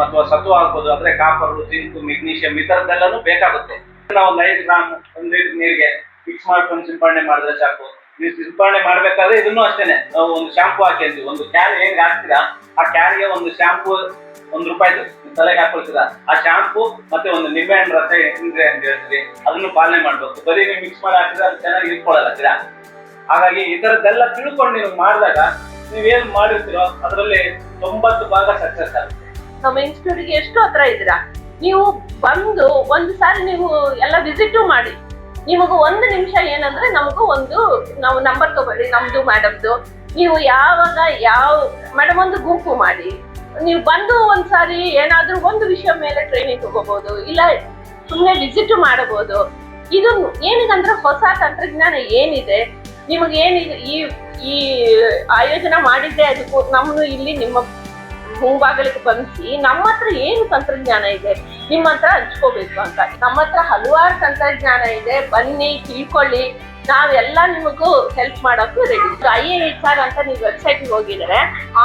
ಅಥವಾ ಸತು ಆಗ್ಬೋದು, ಅಂದ್ರೆ ಕಾಪರ್, ಜಿಂಕ್, ಮೆಗ್ನೀಷಿಯಂ ಈ ತರದ್ದೆಲ್ಲಾನು ಬೇಕಾಗುತ್ತೆ. ನಾವು 5 ಗ್ರಾಮ್ 1 ಲೀಟರ್ ನೀರಿಗೆ ಮಿಕ್ಸ್ ಮಾಡ್ಕೊಂಡು ಸಿಂಪಡಣೆ ಮಾಡಿದ್ರೆ ಸಾಕು. ನೀವು ಸಿಂಪಡಣೆ ಮಾಡ್ಬೇಕಾದ್ರೆ ಇದನ್ನು ಅಷ್ಟೇನೆ, ನಾವು ಒಂದು ಶಾಂಪು ಹಾಕಿರ್ತೀವಿ, ಒಂದು ಕ್ಯಾನ್ ಹೆಂಗ್ ಹಾಕ್ತೀರಾ ಆ ಕ್ಯಾನ್ಗೆ ಒಂದು ಶಾಂಪು ₹1 ತಲೆಗೆ ಹಾಕೊಳ್ತೀರಾ, ಆ ಶಾಂಪು ಮತ್ತೆ ಒಂದು ನಿಂಬೆ ಹಣ್ಣು ರಸ ಹಿಂಗ್ರೆ ಅಂತ ಹೇಳ್ತೀವಿ, ಅದನ್ನು ಪಾಲನೆ ಮಾಡ್ಬೇಕು. ಬರೀ ನೀವು ಮಿಕ್ಸ್ ಮಾಡಿ ಹಾಕಿದ್ರೆ ಅದು ಚೆನ್ನಾಗಿ ಇಟ್ಕೊಳ್ಳಲ್ಲ ಗಿಡ. ಹಾಗಾಗಿ ಈ ತರದ್ದೆಲ್ಲ ತಿಳ್ಕೊಂಡು ನೀವು ಮಾಡಿದಾಗ ನೀವೇನ್ ಮಾಡಿರ್ತೀರೋ ಅದರಲ್ಲಿ 90% ಸಕ್ಸಸ್ ಆಗುತ್ತೆ. ನಮ್ಮ ಇನ್ಸ್ಟಿಟ್ಯೂಟ್ಗೆ ಎಷ್ಟು ಹತ್ರ ಇದ್ದೀರಾ, ನೀವು ಬಂದು ಒಂದು ಸಾರಿ ನೀವು ಎಲ್ಲ ವಿಸಿಟ್ ಮಾಡಿ, ನಿಮಗೂ 1 ನಿಮಿಷ ಏನಂದ್ರೆ ನಾವು ನಂಬರ್ ತಗೊಳ್ಳಿ ನಮ್ದು ಮೇಡಮ್ದು, ನೀವು ಯಾವಾಗ ಮೇಡಮ್ ಒಂದು ಗುಂಪು ಮಾಡಿ, ನೀವು ಬಂದು ಒಂದ್ಸಾರಿ ಏನಾದ್ರೂ ಒಂದು ವಿಷಯ ಮೇಲೆ ಟ್ರೈನಿಂಗ್ ತಗೋಬಹುದು, ಇಲ್ಲ ಸುಮ್ಮನೆ ವಿಸಿಟ್ ಮಾಡಬಹುದು. ಇದು ಏನಿಗಂದ್ರೆ ಹೊಸ ತಂತ್ರಜ್ಞಾನ ಏನಿದೆ, ನಿಮಗೆ ಏನಿದೆ ಈ ಆಯೋಜನೆ ಮಾಡಿದ್ದೆ, ಅದಕ್ಕೂ ನಮ್ಮನ್ನು ಇಲ್ಲಿ ನಿಮ್ಮ ಮುಂಭಾಗಲಿಗೆ ಬಂದಿಸಿ ನಮ್ಮ ಹತ್ರ ಏನು ತಂತ್ರಜ್ಞಾನ ಇದೆ ನಿಮ್ಮ ಹತ್ರ ಹಂಚ್ಕೋಬೇಕು ಅಂತ. ನಮ್ಮ ಹತ್ರ ಹಲವಾರು ತಂತ್ರಜ್ಞಾನ ಇದೆ, ಬನ್ನಿ ತಿಳ್ಕೊಳ್ಳಿ, ನಾವೆಲ್ಲ ನಿಮಗೂ ಹೆಲ್ಪ್ ಮಾಡೋಕ್ಕೂ ರೆಡಿ. IAHR ಅಂತ ನೀವು ವೆಬ್ಸೈಟ್ಗೆ ಹೋಗಿದ್ರೆ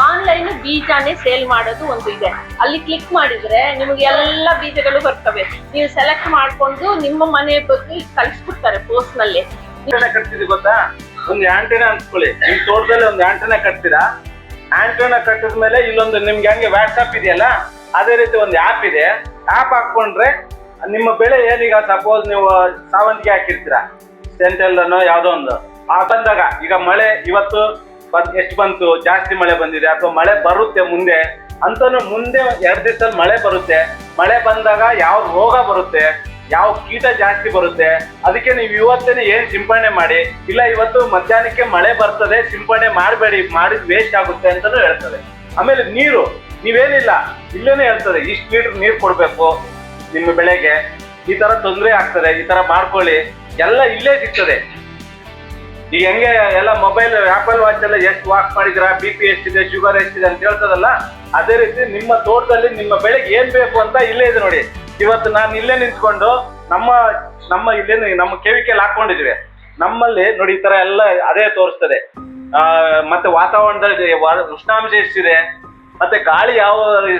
ಆನ್ಲೈನ್ ಬೀಜಾನೇ ಸೇಲ್ ಮಾಡೋದು ಒಂದು ಇದೆ, ಅಲ್ಲಿ ಕ್ಲಿಕ್ ಮಾಡಿದ್ರೆ ನಿಮಗೆ ಎಲ್ಲ ಬೀಜಗಳು ಬರ್ತವೆ, ನೀವು ಸೆಲೆಕ್ಟ್ ಮಾಡ್ಕೊಂಡು ನಿಮ್ಮ ಮನೆ ಬಗ್ಗೆ ಕಳಿಸ್ಬಿಡ್ತಾರೆ ಪೋಸ್ಟ್ನಲ್ಲಿ. ಕಟ್ತಿದ್ವಿ ಗೊತ್ತಾ, ಒಂದು ಆಂಟೆನಾ ಅನ್ಸ್ಕೊಳ್ಳಿ, ನಿಮ್ ತೋಟದಲ್ಲಿ ಒಂದು ಆಂಟೆನಾ ಕಟ್ತೀರಾ, ಆಂಟೆನಾ ಕಟ್ಟಿದ ಮೇಲೆ ಇಲ್ಲೊಂದು ನಿಮ್ಗೆ ಹಂಗೆ ವಾಟ್ಸಪ್ ಇದೆಯಲ್ಲ ಅದೇ ರೀತಿ ಒಂದು ಆ್ಯಪ್ ಇದೆ, ಆ್ಯಪ್ ಹಾಕೊಂಡ್ರೆ ನಿಮ್ಮ ಬೆಳೆ ಏನೀಗ ಸಪೋಸ್ ನೀವು ಸಾವಂತಿಗೆ ಹಾಕಿರ್ತೀರಾ, ಸೆಂಟೆಲ್ಲನೋ ಯಾವುದೋ ಒಂದು ಆ ಬಂದಾಗ, ಈಗ ಮಳೆ ಇವತ್ತು ಎಷ್ಟು ಬಂತು, ಜಾಸ್ತಿ ಮಳೆ ಬಂದಿದೆ ಅಥವಾ ಮಳೆ ಬರುತ್ತೆ ಮುಂದೆ ಅಂತಾನು, ಮುಂದೆ 2 ದಿವಸದಲ್ಲಿ ಮಳೆ ಬರುತ್ತೆ, ಮಳೆ ಬಂದಾಗ ಯಾವ ರೋಗ ಬರುತ್ತೆ, ಯಾವ ಕೀಟ ಜಾಸ್ತಿ ಬರುತ್ತೆ, ಅದಕ್ಕೆ ನೀವು ಇವತ್ತೇನೆ ಏನ್ ಸಿಂಪಡಣೆ ಮಾಡಿ, ಇಲ್ಲ ಇವತ್ತು ಮಧ್ಯಾಹ್ನಕ್ಕೆ ಮಳೆ ಬರ್ತದೆ ಸಿಂಪಡಣೆ ಮಾಡಬೇಡಿ, ಮಾಡಿದ್ ವೇಸ್ಟ್ ಆಗುತ್ತೆ ಅಂತಾನು ಹೇಳ್ತದೆ. ಆಮೇಲೆ ನೀರು ನೀವೇನಿಲ್ಲ ಇಲ್ಲೇನೆ ಹೇಳ್ತದೆ, ಇಷ್ಟು ಲೀಟರ್ ನೀರು ಕೊಡ್ಬೇಕು ನಿಮ್ಮ ಬೆಳೆಗೆ, ಈ ತರ ತೊಂದರೆ ಆಗ್ತದೆ, ಈ ತರ ಮಾಡ್ಕೊಳ್ಳಿ, ಎಲ್ಲ ಇಲ್ಲೇ ಸಿಗ್ತದೆ. ಈಗ ಹೆಂಗೆ ಎಲ್ಲ ಮೊಬೈಲ್ ಆಪಲ್ ವಾಚ್ ಎಲ್ಲ ಎಷ್ಟು ವಾಕ್ ಮಾಡಿದ್ರ, BP ಎಷ್ಟಿದೆ, ಶುಗರ್ ಎಷ್ಟಿದೆ ಅಂತ ಹೇಳ್ತದಲ್ಲ, ಅದೇ ರೀತಿ ನಿಮ್ಮ ತೋಟದಲ್ಲಿ ನಿಮ್ಮ ಬೆಳೆಗೆ ಏನ್ ಬೇಕು ಅಂತ ಇಲ್ಲೇ ಇದೆ ನೋಡಿ. ಇವತ್ತು ನಾನು ಇಲ್ಲೇ ನಿಂತ್ಕೊಂಡು ನಮ್ಮ ಇಲ್ಲೇನು ನಮ್ಮ ಕೆವಿಕೆಯಲ್ಲಿ ಹಾಕೊಂಡಿದ್ವಿ, ನಮ್ಮಲ್ಲಿ ನೋಡಿ ಈ ತರ ಎಲ್ಲ ಅದೇ ತೋರಿಸ್ತದೆ. ಮತ್ತೆ ವಾತಾವರಣದಲ್ಲಿ ಉಷ್ಣಾಂಶ ಎಷ್ಟಿದೆ, ಮತ್ತೆ ಗಾಳಿ ಯಾವ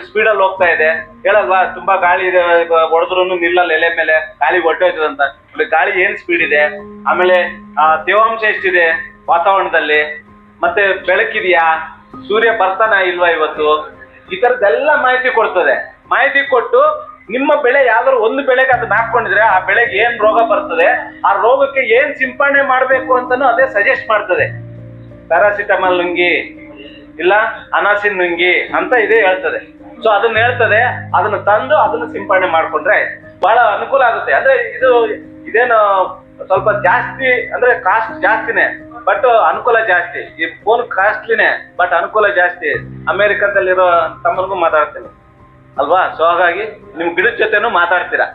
ಸ್ಪೀಡಲ್ಲಿ ಹೋಗ್ತಾ ಇದೆ ಹೇಳಲ್ವಾ, ತುಂಬಾ ಗಾಳಿ ಇದೆ ಹೊಡೆದ್ರು ನಿಲ್ಲಲ್ಲ ಎಲೆ ಮೇಲೆ, ಗಾಳಿ ಹೊಟ್ಟೋಯ್ತದೆ ಅಂತ. ಗಾಳಿ ಏನ್ ಸ್ಪೀಡ್ ಇದೆ, ಆಮೇಲೆ ತೇವಾಂಶ ಎಷ್ಟಿದೆ ವಾತಾವರಣದಲ್ಲಿ, ಮತ್ತೆ ಬೆಳಕಿದೆಯಾ, ಸೂರ್ಯ ಬರ್ತಾನ ಇಲ್ವಾ ಇವತ್ತು, ಈ ತರದ್ದೆಲ್ಲ ಮಾಹಿತಿ ಕೊಡ್ತದೆ. ಮಾಹಿತಿ ಕೊಟ್ಟು ನಿಮ್ಮ ಬೆಳೆ ಯಾವ್ದಾದ್ರು ಒಂದು ಬೆಳೆಗೆ ಅದನ್ನ ಹಾಕೊಂಡಿದ್ರೆ ಆ ಬೆಳೆಗೆ ಏನ್ ರೋಗ ಬರ್ತದೆ, ಆ ರೋಗಕ್ಕೆ ಏನ್ ಸಿಂಪಡಣೆ ಮಾಡ್ಬೇಕು ಅಂತಾನು ಅದೇ ಸಜೆಸ್ಟ್ ಮಾಡ್ತದೆ. ಪ್ಯಾರಾಸಿಟಮಾಲ್ ನುಂಗಿ, ಇಲ್ಲ ಅನಾಸಿನ್ ನುಂಗಿ ಅಂತ ಇದೇ ಹೇಳ್ತದೆ. ಸೊ ಅದನ್ನ ಹೇಳ್ತದೆ, ಅದನ್ನ ತಂದು ಅದನ್ನ ಸಿಂಪಡಣೆ ಮಾಡ್ಕೊಂಡ್ರೆ ಬಹಳ ಅನುಕೂಲ ಆಗುತ್ತೆ. ಅಂದ್ರೆ ಇದೇನು ಸ್ವಲ್ಪ ಜಾಸ್ತಿ, ಅಂದ್ರೆ ಕಾಸ್ಟ್ ಜಾಸ್ತಿನೇ ಬಟ್ ಅನುಕೂಲ ಜಾಸ್ತಿ. ಈ ಫೋನ್ ಕಾಸ್ಟ್ಲಿನೇ ಬಟ್ ಅನುಕೂಲ ಜಾಸ್ತಿ. ಅಮೆರಿಕದಲ್ಲಿರೋ ತಮ್ಮನಿಗೂ ಮಾತಾಡ್ತೀನಿ ಅಲ್ವಾ, ಸೊ ಹಾಗಾಗಿ ನಿಮ್ ಗಿಡದ ಜೊತೆನೂ ಮಾತಾಡ್ತೀರಾ.